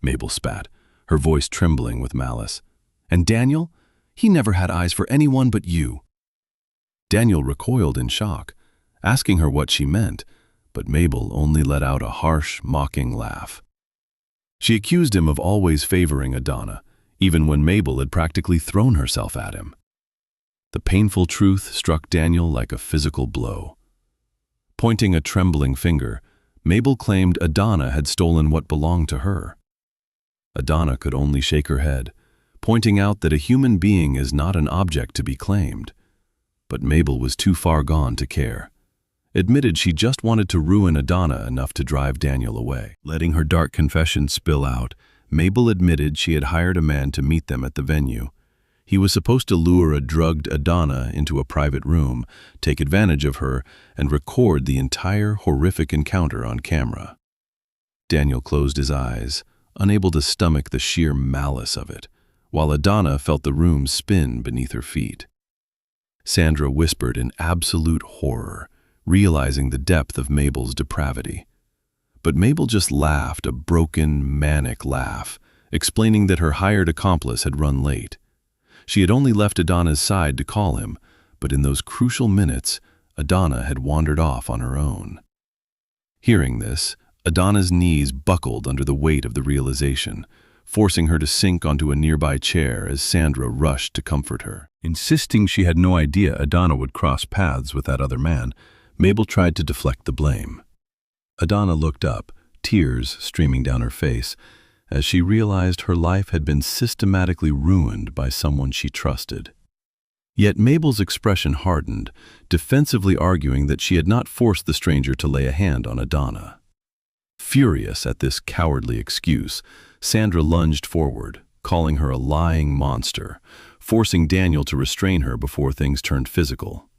Mabel spat, her voice trembling with malice. "And Daniel? He never had eyes for anyone but you." Daniel recoiled in shock, asking her what she meant, but Mabel only let out a harsh, mocking laugh. She accused him of always favoring Adana, even when Mabel had practically thrown herself at him. The painful truth struck Daniel like a physical blow. Pointing a trembling finger, Mabel claimed Adana had stolen what belonged to her. Adana could only shake her head, pointing out that a human being is not an object to be claimed. But Mabel was too far gone to care. Admitted she just wanted to ruin Adana enough to drive Daniel away. Letting her dark confession spill out, Mabel admitted she had hired a man to meet them at the venue. He was supposed to lure a drugged Adana into a private room, take advantage of her, and record the entire horrific encounter on camera. Daniel closed his eyes, unable to stomach the sheer malice of it, while Adana felt the room spin beneath her feet. Sandra whispered in absolute horror, realizing the depth of Mabel's depravity. But Mabel just laughed, a broken, manic laugh, explaining that her hired accomplice had run late. She had only left Adana's side to call him, but in those crucial minutes, Adana had wandered off on her own. Hearing this, Adana's knees buckled under the weight of the realization, forcing her to sink onto a nearby chair as Sandra rushed to comfort her. Insisting she had no idea Adana would cross paths with that other man, Mabel tried to deflect the blame. Adana looked up, tears streaming down her face, as she realized her life had been systematically ruined by someone she trusted. Yet Mabel's expression hardened, defensively arguing that she had not forced the stranger to lay a hand on Adana. Furious at this cowardly excuse, Sandra lunged forward, calling her a lying monster, forcing Daniel to restrain her before things turned physical.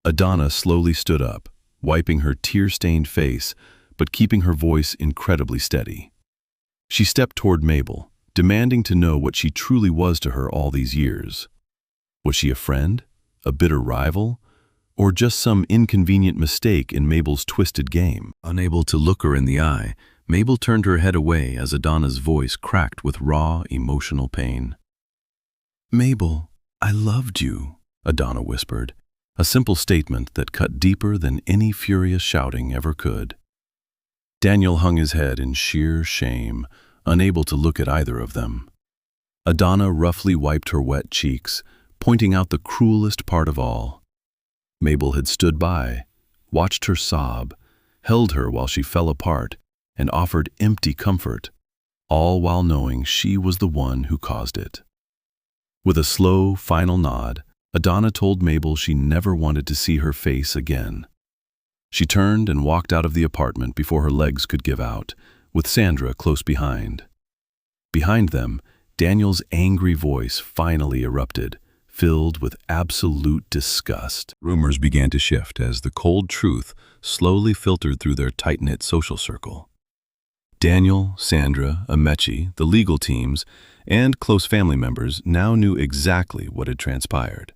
Adana slowly stood up, wiping her tear-stained face, but keeping her voice incredibly steady. She stepped toward Mabel, demanding to know what she truly was to her all these years. Was she a friend, a bitter rival, or just some inconvenient mistake in Mabel's twisted game? Unable to look her in the eye, Mabel turned her head away as Adana's voice cracked with raw, emotional pain. "Mabel, I loved you," Adana whispered, a simple statement that cut deeper than any furious shouting ever could. Daniel hung his head in sheer shame, unable to look at either of them. Adana roughly wiped her wet cheeks, pointing out the cruelest part of all. Mabel had stood by, watched her sob, held her while she fell apart, and offered empty comfort, all while knowing she was the one who caused it. With a slow, final nod, Adana told Mabel she never wanted to see her face again. She turned and walked out of the apartment before her legs could give out, with Sandra close behind. Behind them, Daniel's angry voice finally erupted, filled with absolute disgust. Rumors began to shift as the cold truth slowly filtered through their tight-knit social circle. Daniel, Sandra, Amechi, the legal teams, and close family members now knew exactly what had transpired.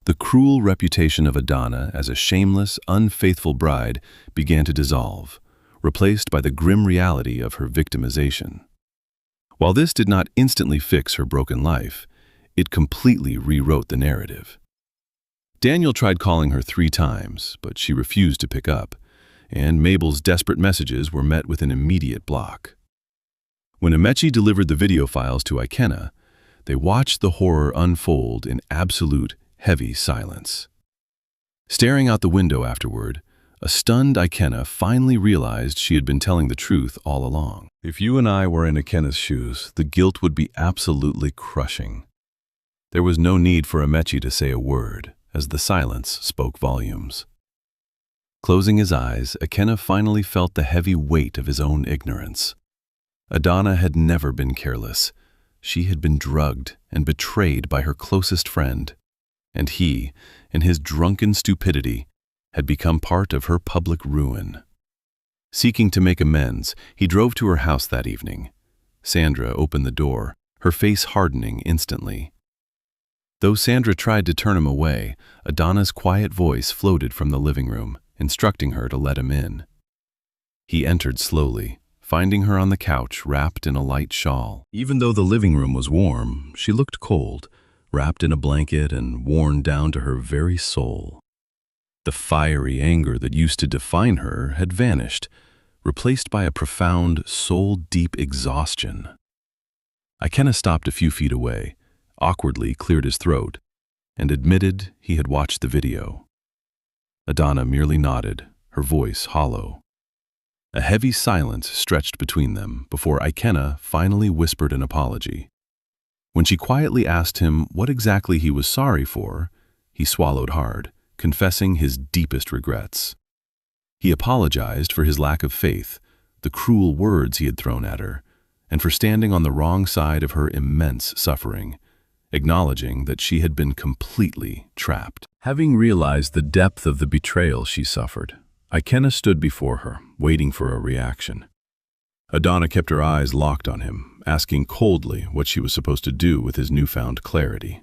The cruel reputation of Adana as a shameless, unfaithful bride began to dissolve, replaced by the grim reality of her victimization. While this did not instantly fix her broken life, it completely rewrote the narrative. Daniel tried calling her 3 times, but she refused to pick up, and Mabel's desperate messages were met with an immediate block. When Amechi delivered the video files to Ikenna, they watched the horror unfold in absolute, heavy silence. Staring out the window afterward, a stunned Ikenna finally realized she had been telling the truth all along. If you and I were in Ikenna's shoes, the guilt would be absolutely crushing. There was no need for Amechi to say a word, as the silence spoke volumes. Closing his eyes, Ikenna finally felt the heavy weight of his own ignorance. Adana had never been careless. She had been drugged and betrayed by her closest friend, and he, in his drunken stupidity, had become part of her public ruin. Seeking to make amends, he drove to her house that evening. Sandra opened the door, her face hardening instantly. Though Sandra tried to turn him away, Adana's quiet voice floated from the living room, instructing her to let him in. He entered slowly, finding her on the couch wrapped in a light shawl. Even though the living room was warm, she looked cold, wrapped in a blanket and worn down to her very soul. The fiery anger that used to define her had vanished, replaced by a profound, soul-deep exhaustion. Ikenna stopped a few feet away, awkwardly cleared his throat, and admitted he had watched the video. Adana merely nodded, her voice hollow. A heavy silence stretched between them before Ikenna finally whispered an apology. When she quietly asked him what exactly he was sorry for, he swallowed hard, confessing his deepest regrets. He apologized for his lack of faith, the cruel words he had thrown at her, and for standing on the wrong side of her immense suffering, acknowledging that she had been completely trapped. Having realized the depth of the betrayal she suffered, Ikenna stood before her, waiting for a reaction. Adana kept her eyes locked on him, asking coldly what she was supposed to do with his newfound clarity.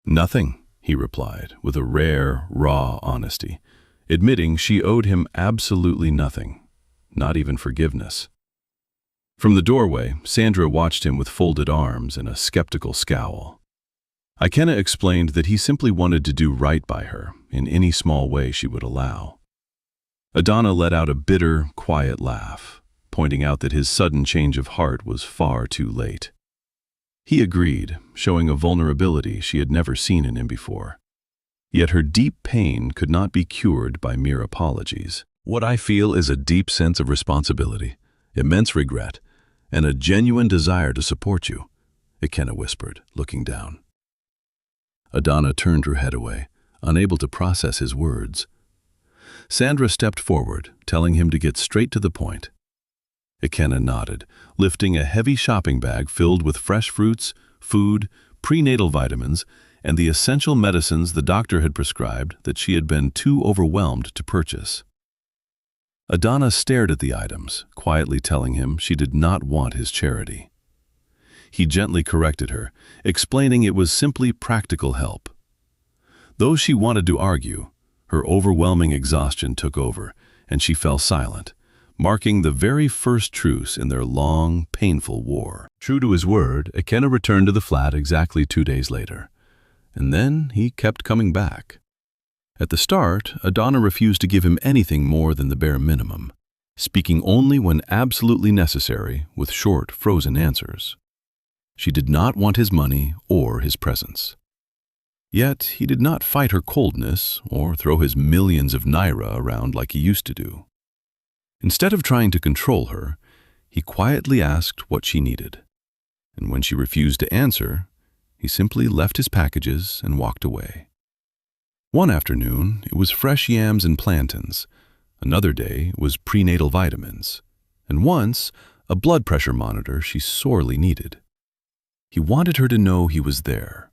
"Nothing," he replied, with a rare, raw honesty, admitting she owed him absolutely nothing, not even forgiveness. From the doorway, Sandra watched him with folded arms and a skeptical scowl. Ikenna explained that he simply wanted to do right by her, in any small way she would allow. Adana let out a bitter, quiet laugh, pointing out that his sudden change of heart was far too late. He agreed, showing a vulnerability she had never seen in him before. Yet her deep pain could not be cured by mere apologies. "What I feel is a deep sense of responsibility, immense regret, and a genuine desire to support you," Ikenna whispered, looking down. Adana turned her head away, unable to process his words. Sandra stepped forward, telling him to get straight to the point. Ikenna nodded, lifting a heavy shopping bag filled with fresh fruits, food, prenatal vitamins, and the essential medicines the doctor had prescribed that she had been too overwhelmed to purchase. Adana stared at the items, quietly telling him she did not want his charity. He gently corrected her, explaining it was simply practical help. Though she wanted to argue, her overwhelming exhaustion took over, and she fell silent, marking the very first truce in their long, painful war. True to his word, Ikenna returned to the flat exactly 2 days later, and then he kept coming back. At the start, Adana refused to give him anything more than the bare minimum, speaking only when absolutely necessary with short, frozen answers. She did not want his money or his presence. Yet he did not fight her coldness or throw his millions of naira around like he used to do. Instead of trying to control her, he quietly asked what she needed. And when she refused to answer, he simply left his packages and walked away. One afternoon, it was fresh yams and plantains. Another day was prenatal vitamins. And once, a blood pressure monitor she sorely needed. He wanted her to know he was there,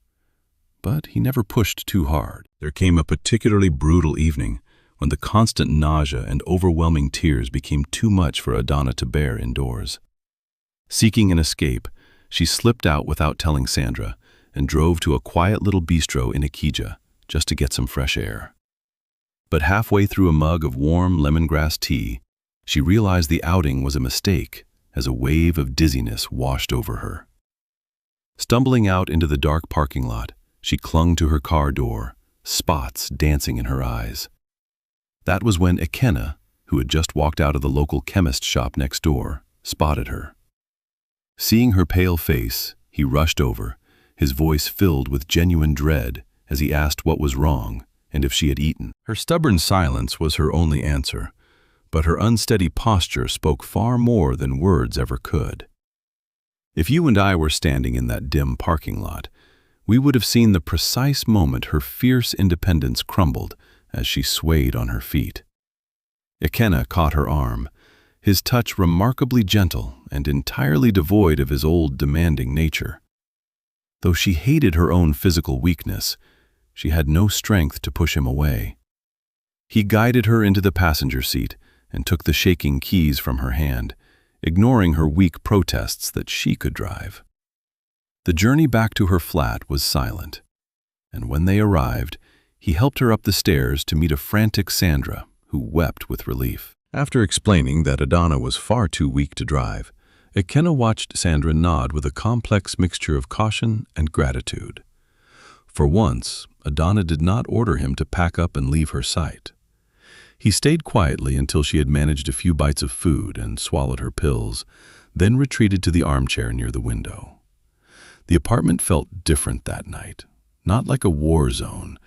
but he never pushed too hard. There came a particularly brutal evening when the constant nausea and overwhelming tears became too much for Adana to bear indoors. Seeking an escape, she slipped out without telling Sandra and drove to a quiet little bistro in Ikija just to get some fresh air. But halfway through a mug of warm lemongrass tea, she realized the outing was a mistake as a wave of dizziness washed over her. Stumbling out into the dark parking lot, she clung to her car door, spots dancing in her eyes. That was when Ikenna, who had just walked out of the local chemist shop next door, spotted her. Seeing her pale face, he rushed over, his voice filled with genuine dread as he asked what was wrong and if she had eaten. Her stubborn silence was her only answer, but her unsteady posture spoke far more than words ever could. If you and I were standing in that dim parking lot, we would have seen the precise moment her fierce independence crumbled as she swayed on her feet. Ikenna caught her arm, his touch remarkably gentle and entirely devoid of his old demanding nature. Though she hated her own physical weakness, she had no strength to push him away. He guided her into the passenger seat and took the shaking keys from her hand, ignoring her weak protests that she could drive. The journey back to her flat was silent. and when they arrived, he helped her up the stairs to meet a frantic Sandra, who wept with relief. After explaining that Adana was far too weak to drive, Ikenna watched Sandra nod with a complex mixture of caution and gratitude. For once, Adana did not order him to pack up and leave her sight. He stayed quietly until she had managed a few bites of food and swallowed her pills, then retreated to the armchair near the window. The apartment felt different that night, not like a war zone,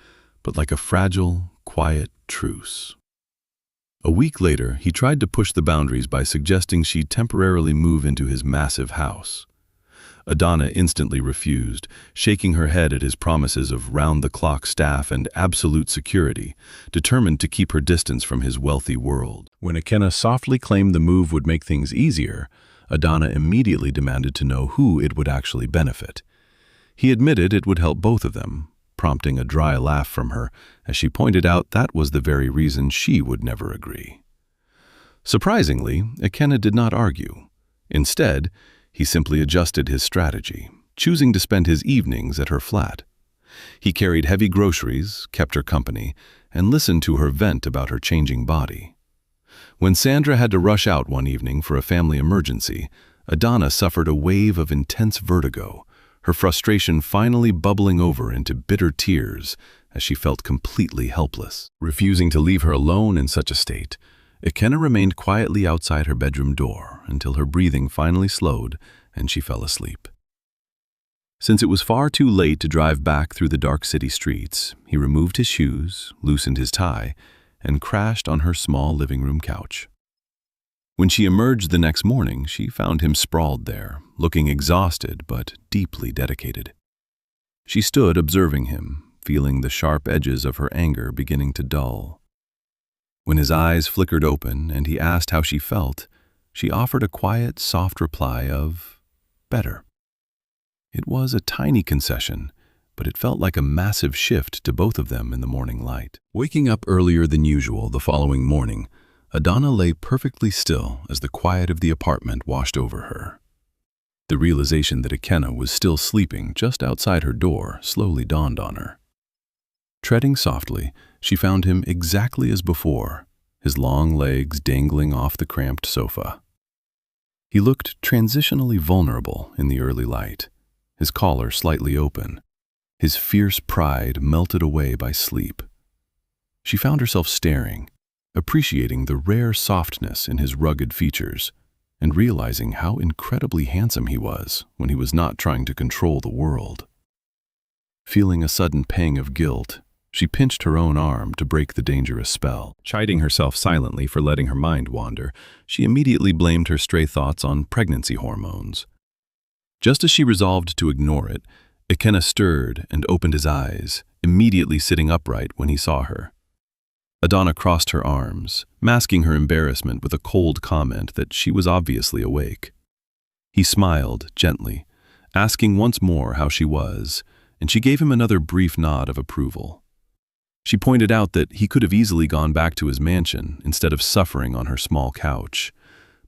but like a fragile, quiet truce. A week later, he tried to push the boundaries by suggesting she temporarily move into his massive house. Adana instantly refused, shaking her head at his promises of round-the-clock staff and absolute security, determined to keep her distance from his wealthy world. When Ikenna softly claimed the move would make things easier, Adana immediately demanded to know who it would actually benefit. He admitted it would help both of them, prompting a dry laugh from her, as she pointed out that was the very reason she would never agree. Surprisingly, Ikenna did not argue. Instead, he simply adjusted his strategy, choosing to spend his evenings at her flat. He carried heavy groceries, kept her company, and listened to her vent about her changing body. When Sandra had to rush out one evening for a family emergency, Adana suffered a wave of intense vertigo, her frustration finally bubbling over into bitter tears as she felt completely helpless. Refusing to leave her alone in such a state, Ikenna remained quietly outside her bedroom door until her breathing finally slowed and she fell asleep. Since it was far too late to drive back through the dark city streets, he removed his shoes, loosened his tie, and crashed on her small living room couch. When she emerged the next morning, she found him sprawled there, looking exhausted but deeply dedicated. She stood observing him, feeling the sharp edges of her anger beginning to dull. When his eyes flickered open and he asked how she felt, she offered a quiet, soft reply of, "Better." It was a tiny concession, but it felt like a massive shift to both of them in the morning light. Waking up earlier than usual the following morning, Adana lay perfectly still as the quiet of the apartment washed over her. The realization that Ikenna was still sleeping just outside her door slowly dawned on her. Treading softly, she found him exactly as before, his long legs dangling off the cramped sofa. He looked transitionally vulnerable in the early light, his collar slightly open, his fierce pride melted away by sleep. She found herself staring, appreciating the rare softness in his rugged features, and realizing how incredibly handsome he was when he was not trying to control the world. Feeling a sudden pang of guilt, she pinched her own arm to break the dangerous spell. Chiding herself silently for letting her mind wander, she immediately blamed her stray thoughts on pregnancy hormones. Just as she resolved to ignore it, Ikenna stirred and opened his eyes, immediately sitting upright when he saw her. Adana crossed her arms, masking her embarrassment with a cold comment that she was obviously awake. He smiled gently, asking once more how she was, and she gave him another brief nod of approval. She pointed out that he could have easily gone back to his mansion instead of suffering on her small couch,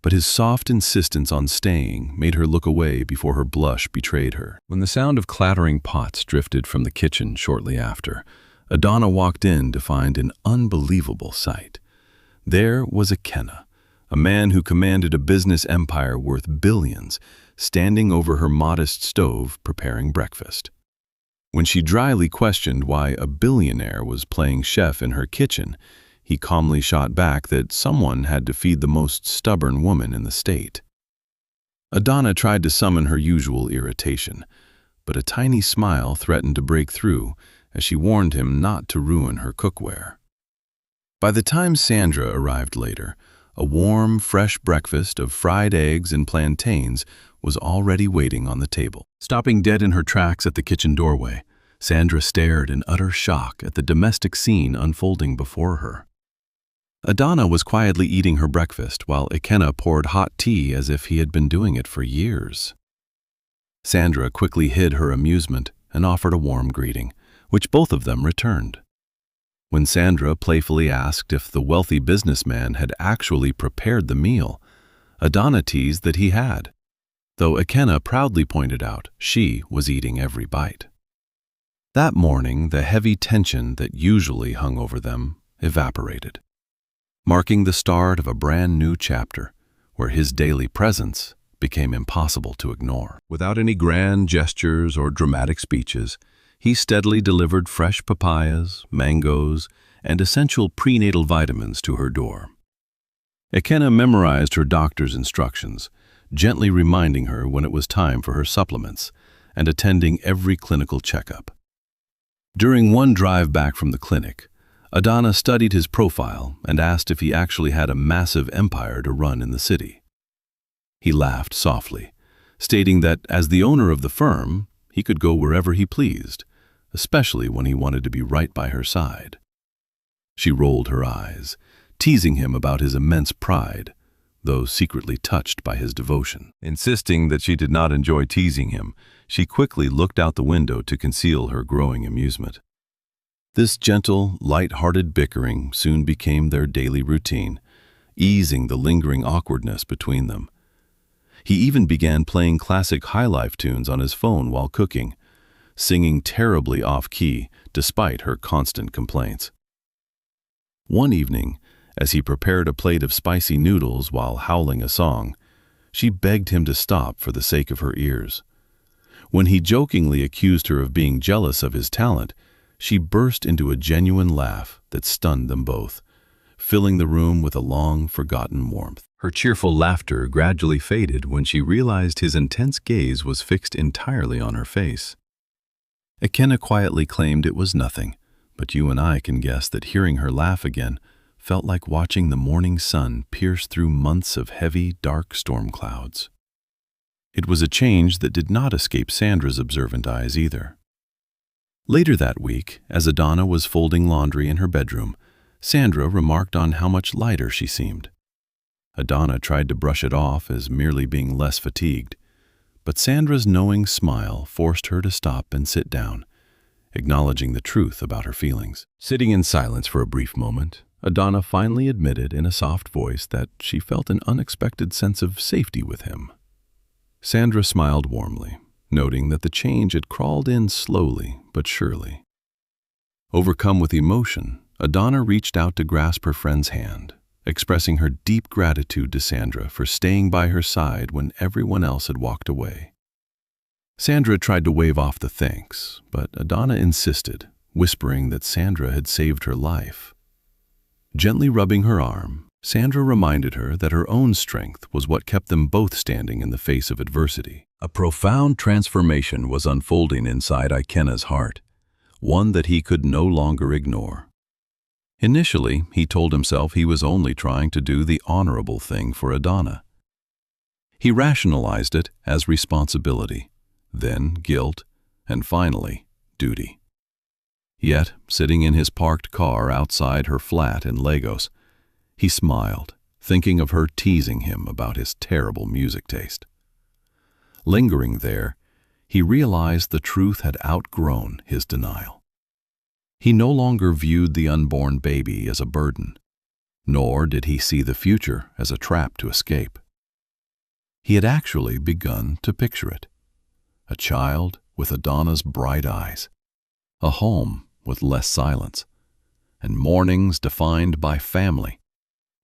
but his soft insistence on staying made her look away before her blush betrayed her. When the sound of clattering pots drifted from the kitchen shortly after, Adana walked in to find an unbelievable sight. There was Ikenna, a man who commanded a business empire worth billions, standing over her modest stove preparing breakfast. When she dryly questioned why a billionaire was playing chef in her kitchen, he calmly shot back that someone had to feed the most stubborn woman in the state. Adana tried to summon her usual irritation, but a tiny smile threatened to break through as she warned him not to ruin her cookware. By the time Sandra arrived later, a warm, fresh breakfast of fried eggs and plantains was already waiting on the table. Stopping dead in her tracks at the kitchen doorway, Sandra stared in utter shock at the domestic scene unfolding before her. Adana was quietly eating her breakfast while Ikenna poured hot tea as if he had been doing it for years. Sandra quickly hid her amusement and offered a warm greeting, which both of them returned. When Sandra playfully asked if the wealthy businessman had actually prepared the meal, Adana teased that he had, though Ikenna proudly pointed out she was eating every bite. That morning, the heavy tension that usually hung over them evaporated, marking the start of a brand new chapter where his daily presence became impossible to ignore. Without any grand gestures or dramatic speeches, he steadily delivered fresh papayas, mangoes, and essential prenatal vitamins to her door. Ikenna memorized her doctor's instructions, gently reminding her when it was time for her supplements and attending every clinical checkup. During one drive back from the clinic, Adana studied his profile and asked if he actually had a massive empire to run in the city. He laughed softly, stating that as the owner of the firm, he could go wherever he pleased, especially when he wanted to be right by her side. She rolled her eyes, teasing him about his immense pride, though secretly touched by his devotion. Insisting that she did not enjoy teasing him, she quickly looked out the window to conceal her growing amusement. This gentle, light-hearted bickering soon became their daily routine, easing the lingering awkwardness between them. He even began playing classic highlife tunes on his phone while cooking, singing terribly off-key despite her constant complaints. One evening, as he prepared a plate of spicy noodles while howling a song, she begged him to stop for the sake of her ears. When he jokingly accused her of being jealous of his talent, she burst into a genuine laugh that stunned them both, filling the room with a long-forgotten warmth. Her cheerful laughter gradually faded when she realized his intense gaze was fixed entirely on her face. Ikenna quietly claimed it was nothing, but you and I can guess that hearing her laugh again felt like watching the morning sun pierce through months of heavy, dark storm clouds. It was a change that did not escape Sandra's observant eyes either. Later that week, as Adana was folding laundry in her bedroom, Sandra remarked on how much lighter she seemed. Adana tried to brush it off as merely being less fatigued, but Sandra's knowing smile forced her to stop and sit down, acknowledging the truth about her feelings. Sitting in silence for a brief moment, Adana finally admitted in a soft voice that she felt an unexpected sense of safety with him. Sandra smiled warmly, noting that the change had crawled in slowly but surely. Overcome with emotion, Adana reached out to grasp her friend's hand, expressing her deep gratitude to Sandra for staying by her side when everyone else had walked away. Sandra tried to wave off the thanks, but Adana insisted, whispering that Sandra had saved her life. Gently rubbing her arm, Sandra reminded her that her own strength was what kept them both standing in the face of adversity. A profound transformation was unfolding inside Ikenna's heart, one that he could no longer ignore. Initially, he told himself he was only trying to do the honorable thing for Adana. He rationalized it as responsibility, then guilt, and finally, duty. Yet, sitting in his parked car outside her flat in Lagos, he smiled, thinking of her teasing him about his terrible music taste. Lingering there, he realized the truth had outgrown his denial. He no longer viewed the unborn baby as a burden, nor did he see the future as a trap to escape. He had actually begun to picture it. A child with Adana's bright eyes, a home with less silence, and mornings defined by family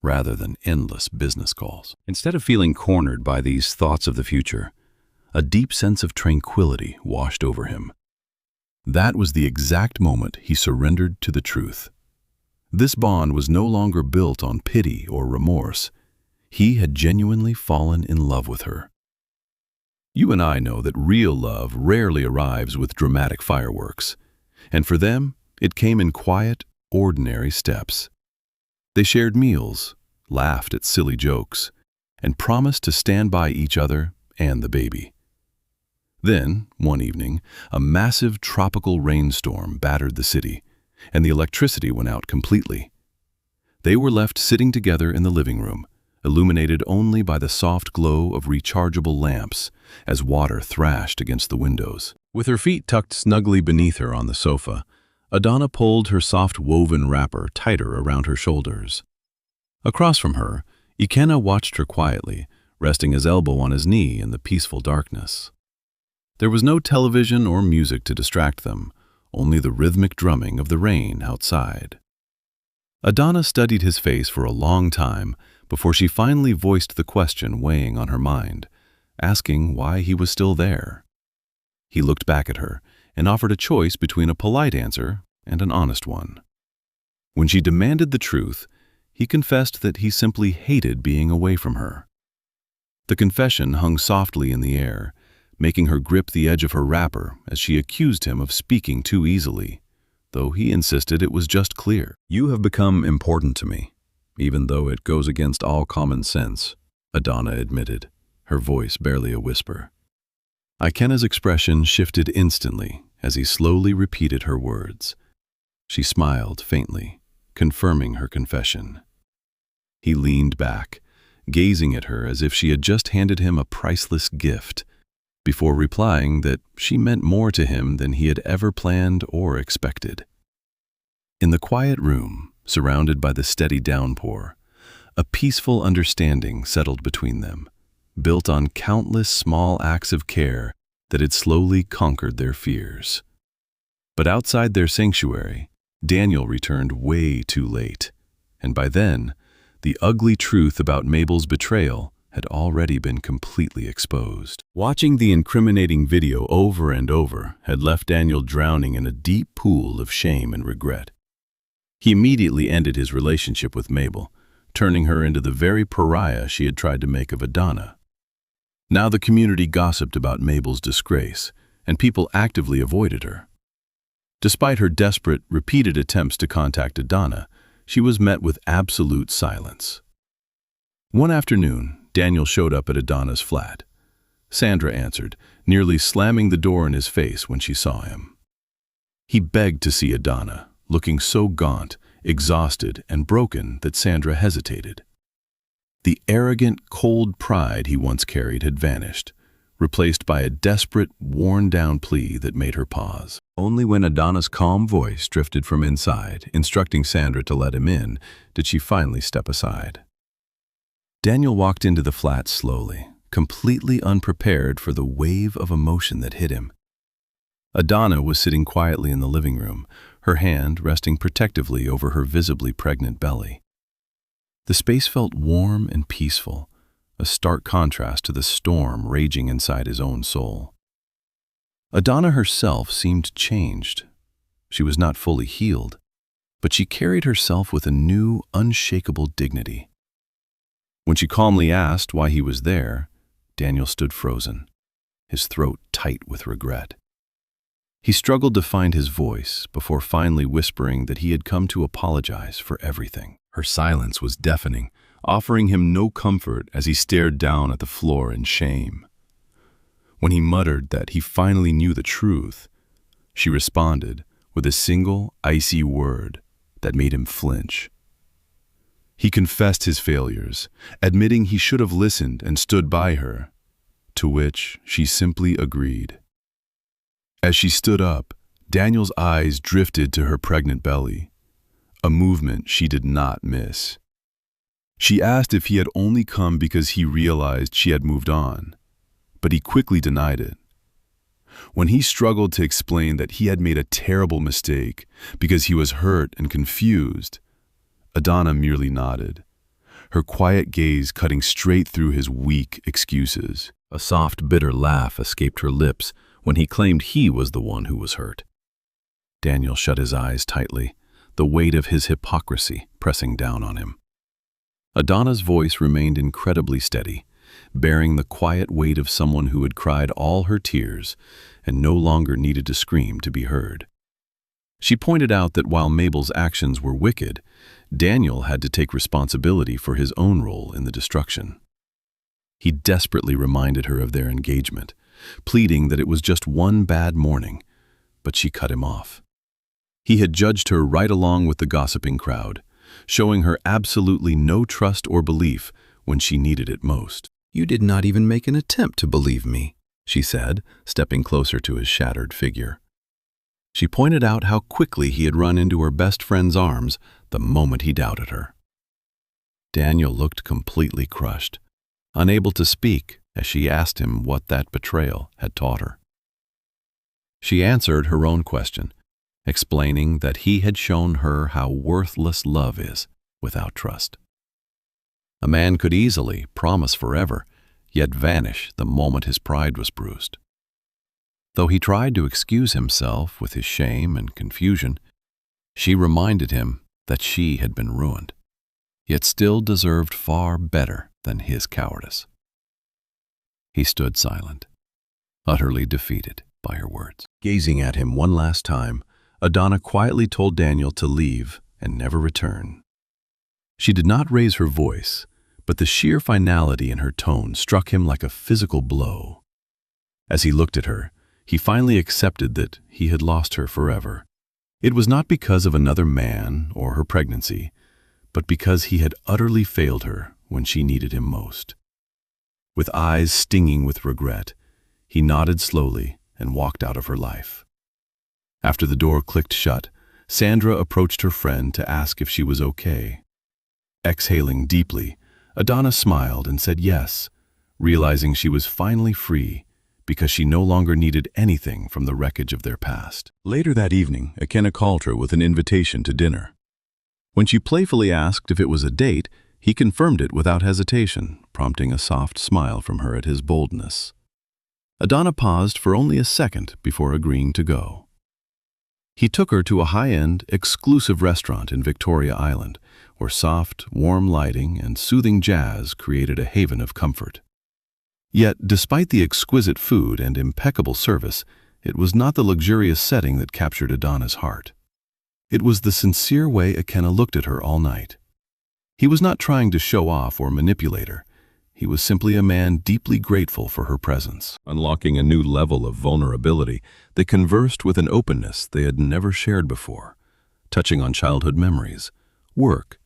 rather than endless business calls. Instead of feeling cornered by these thoughts of the future, a deep sense of tranquility washed over him. That was the exact moment he surrendered to the truth. This bond was no longer built on pity or remorse. He had genuinely fallen in love with her. You and I know that real love rarely arrives with dramatic fireworks, and for them, it came in quiet, ordinary steps. They shared meals, laughed at silly jokes, and promised to stand by each other and the baby. Then, one evening, a massive tropical rainstorm battered the city, and the electricity went out completely. They were left sitting together in the living room, illuminated only by the soft glow of rechargeable lamps as water thrashed against the windows. With her feet tucked snugly beneath her on the sofa, Adana pulled her soft woven wrapper tighter around her shoulders. Across from her, Ikenna watched her quietly, resting his elbow on his knee in the peaceful darkness. There was no television or music to distract them, only the rhythmic drumming of the rain outside. Adana studied his face for a long time before she finally voiced the question weighing on her mind, asking why he was still there. He looked back at her and offered a choice between a polite answer and an honest one. When she demanded the truth, he confessed that he simply hated being away from her. The confession hung softly in the air, making her grip the edge of her wrapper as she accused him of speaking too easily, though he insisted it was just clear. "You have become important to me, even though it goes against all common sense," Adana admitted, her voice barely a whisper. Ikenna's expression shifted instantly as he slowly repeated her words. She smiled faintly, confirming her confession. He leaned back, gazing at her as if she had just handed him a priceless gift, before replying that she meant more to him than he had ever planned or expected. In the quiet room, surrounded by the steady downpour, a peaceful understanding settled between them, built on countless small acts of care that had slowly conquered their fears. But outside their sanctuary, Daniel returned way too late, and by then, the ugly truth about Mabel's betrayal had already been completely exposed. Watching the incriminating video over and over had left Daniel drowning in a deep pool of shame and regret. He immediately ended his relationship with Mabel, turning her into the very pariah she had tried to make of Adana. Now the community gossiped about Mabel's disgrace, and people actively avoided her. Despite her desperate, repeated attempts to contact Adana, she was met with absolute silence. One afternoon, Daniel showed up at Adana's flat. Sandra answered, nearly slamming the door in his face when she saw him. He begged to see Adana, looking so gaunt, exhausted, and broken that Sandra hesitated. The arrogant, cold pride he once carried had vanished, replaced by a desperate, worn-down plea that made her pause. Only when Adana's calm voice drifted from inside, instructing Sandra to let him in, did she finally step aside. Daniel walked into the flat slowly, completely unprepared for the wave of emotion that hit him. Adana was sitting quietly in the living room, her hand resting protectively over her visibly pregnant belly. The space felt warm and peaceful, a stark contrast to the storm raging inside his own soul. Adana herself seemed changed. She was not fully healed, but she carried herself with a new, unshakable dignity. When she calmly asked why he was there, Daniel stood frozen, his throat tight with regret. He struggled to find his voice before finally whispering that he had come to apologize for everything. Her silence was deafening, offering him no comfort as he stared down at the floor in shame. When he muttered that he finally knew the truth, she responded with a single, icy word that made him flinch. He confessed his failures, admitting he should have listened and stood by her, to which she simply agreed. As she stood up, Daniel's eyes drifted to her pregnant belly, a movement she did not miss. She asked if he had only come because he realized she had moved on, but he quickly denied it. When he struggled to explain that he had made a terrible mistake because he was hurt and confused, Adana merely nodded, her quiet gaze cutting straight through his weak excuses. A soft, bitter laugh escaped her lips when he claimed he was the one who was hurt. Daniel shut his eyes tightly, the weight of his hypocrisy pressing down on him. Adana's voice remained incredibly steady, bearing the quiet weight of someone who had cried all her tears and no longer needed to scream to be heard. She pointed out that while Mabel's actions were wicked, Daniel had to take responsibility for his own role in the destruction. He desperately reminded her of their engagement, pleading that it was just one bad morning, but she cut him off. He had judged her right along with the gossiping crowd, showing her absolutely no trust or belief when she needed it most. "You did not even make an attempt to believe me," she said, stepping closer to his shattered figure. She pointed out how quickly he had run into her best friend's arms the moment he doubted her. Daniel looked completely crushed, unable to speak as she asked him what that betrayal had taught her. She answered her own question, explaining that he had shown her how worthless love is without trust. A man could easily promise forever, yet vanish the moment his pride was bruised. Though he tried to excuse himself with his shame and confusion, she reminded him that she had been ruined, yet still deserved far better than his cowardice. He stood silent, utterly defeated by her words. Gazing at him one last time, Adana quietly told Daniel to leave and never return. She did not raise her voice, but the sheer finality in her tone struck him like a physical blow. As he looked at her, he finally accepted that he had lost her forever. It was not because of another man or her pregnancy, but because he had utterly failed her when she needed him most. With eyes stinging with regret, he nodded slowly and walked out of her life. After the door clicked shut, Sandra approached her friend to ask if she was okay. Exhaling deeply, Adana smiled and said yes, realizing she was finally free because she no longer needed anything from the wreckage of their past. Later that evening, Akena called her with an invitation to dinner. When she playfully asked if it was a date, he confirmed it without hesitation, prompting a soft smile from her at his boldness. Adana paused for only a second before agreeing to go. He took her to a high-end, exclusive restaurant in Victoria Island, where soft, warm lighting and soothing jazz created a haven of comfort. Yet, despite the exquisite food and impeccable service, it was not the luxurious setting that captured Adana's heart. It was the sincere way Akena looked at her all night. He was not trying to show off or manipulate her. He was simply a man deeply grateful for her presence, unlocking a new level of vulnerability. They conversed with an openness they had never shared before, touching on childhood memories, work,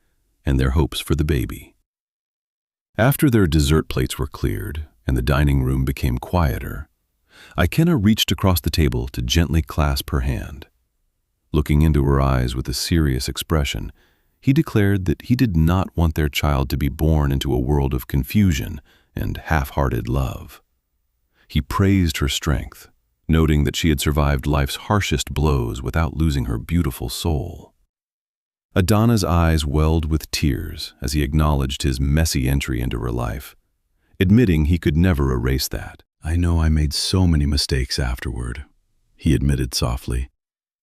and their hopes for the baby. After their dessert plates were cleared and the dining room became quieter, Akena reached across the table to gently clasp her hand. Looking into her eyes with a serious expression, he declared that he did not want their child to be born into a world of confusion and half-hearted love. He praised her strength, noting that she had survived life's harshest blows without losing her beautiful soul. Adana's eyes welled with tears as he acknowledged his messy entry into her life, admitting he could never erase that. "I know I made so many mistakes afterward," he admitted softly,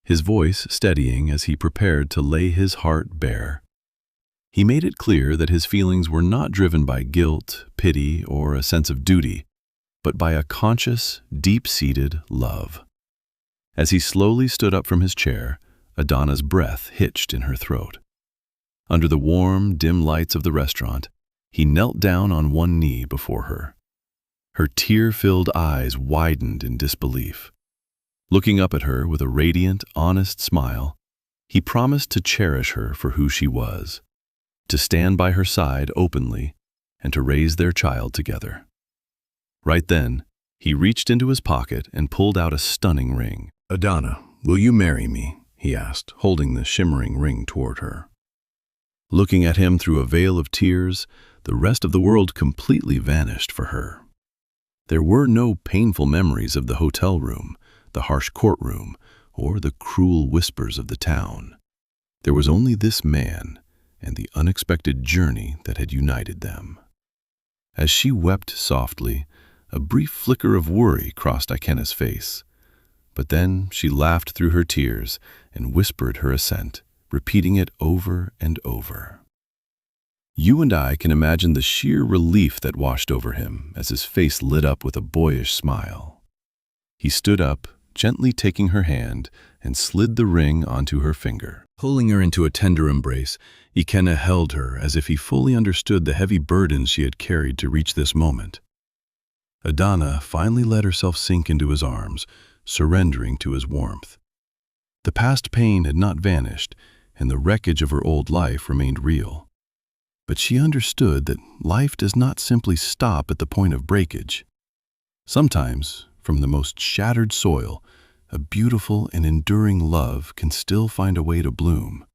his voice steadying as he prepared to lay his heart bare. He made it clear that his feelings were not driven by guilt, pity, or a sense of duty, but by a conscious, deep-seated love. As he slowly stood up from his chair, Adana's breath hitched in her throat. Under the warm, dim lights of the restaurant, he knelt down on one knee before her. Her tear-filled eyes widened in disbelief. Looking up at her with a radiant, honest smile, he promised to cherish her for who she was, to stand by her side openly, and to raise their child together. Right then, he reached into his pocket and pulled out a stunning ring. "Adana, will you marry me?" he asked, holding the shimmering ring toward her. Looking at him through a veil of tears, the rest of the world completely vanished for her. There were no painful memories of the hotel room, the harsh courtroom, or the cruel whispers of the town. There was only this man and the unexpected journey that had united them. As she wept softly, a brief flicker of worry crossed Akena's face, but then she laughed through her tears and whispered her assent, repeating it over and over. You and I can imagine the sheer relief that washed over him as his face lit up with a boyish smile. He stood up, gently taking her hand, and slid the ring onto her finger. Pulling her into a tender embrace, Akena held her as if he fully understood the heavy burdens she had carried to reach this moment. Adana finally let herself sink into his arms, surrendering to his warmth. The past pain had not vanished, and the wreckage of her old life remained real. But she understood that life does not simply stop at the point of breakage. Sometimes, from the most shattered soil, a beautiful and enduring love can still find a way to bloom.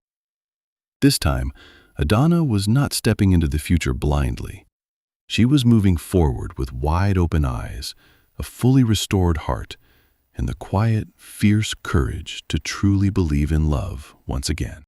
This time, Adana was not stepping into the future blindly. She was moving forward with wide-open eyes, a fully restored heart, and the quiet, fierce courage to truly believe in love once again.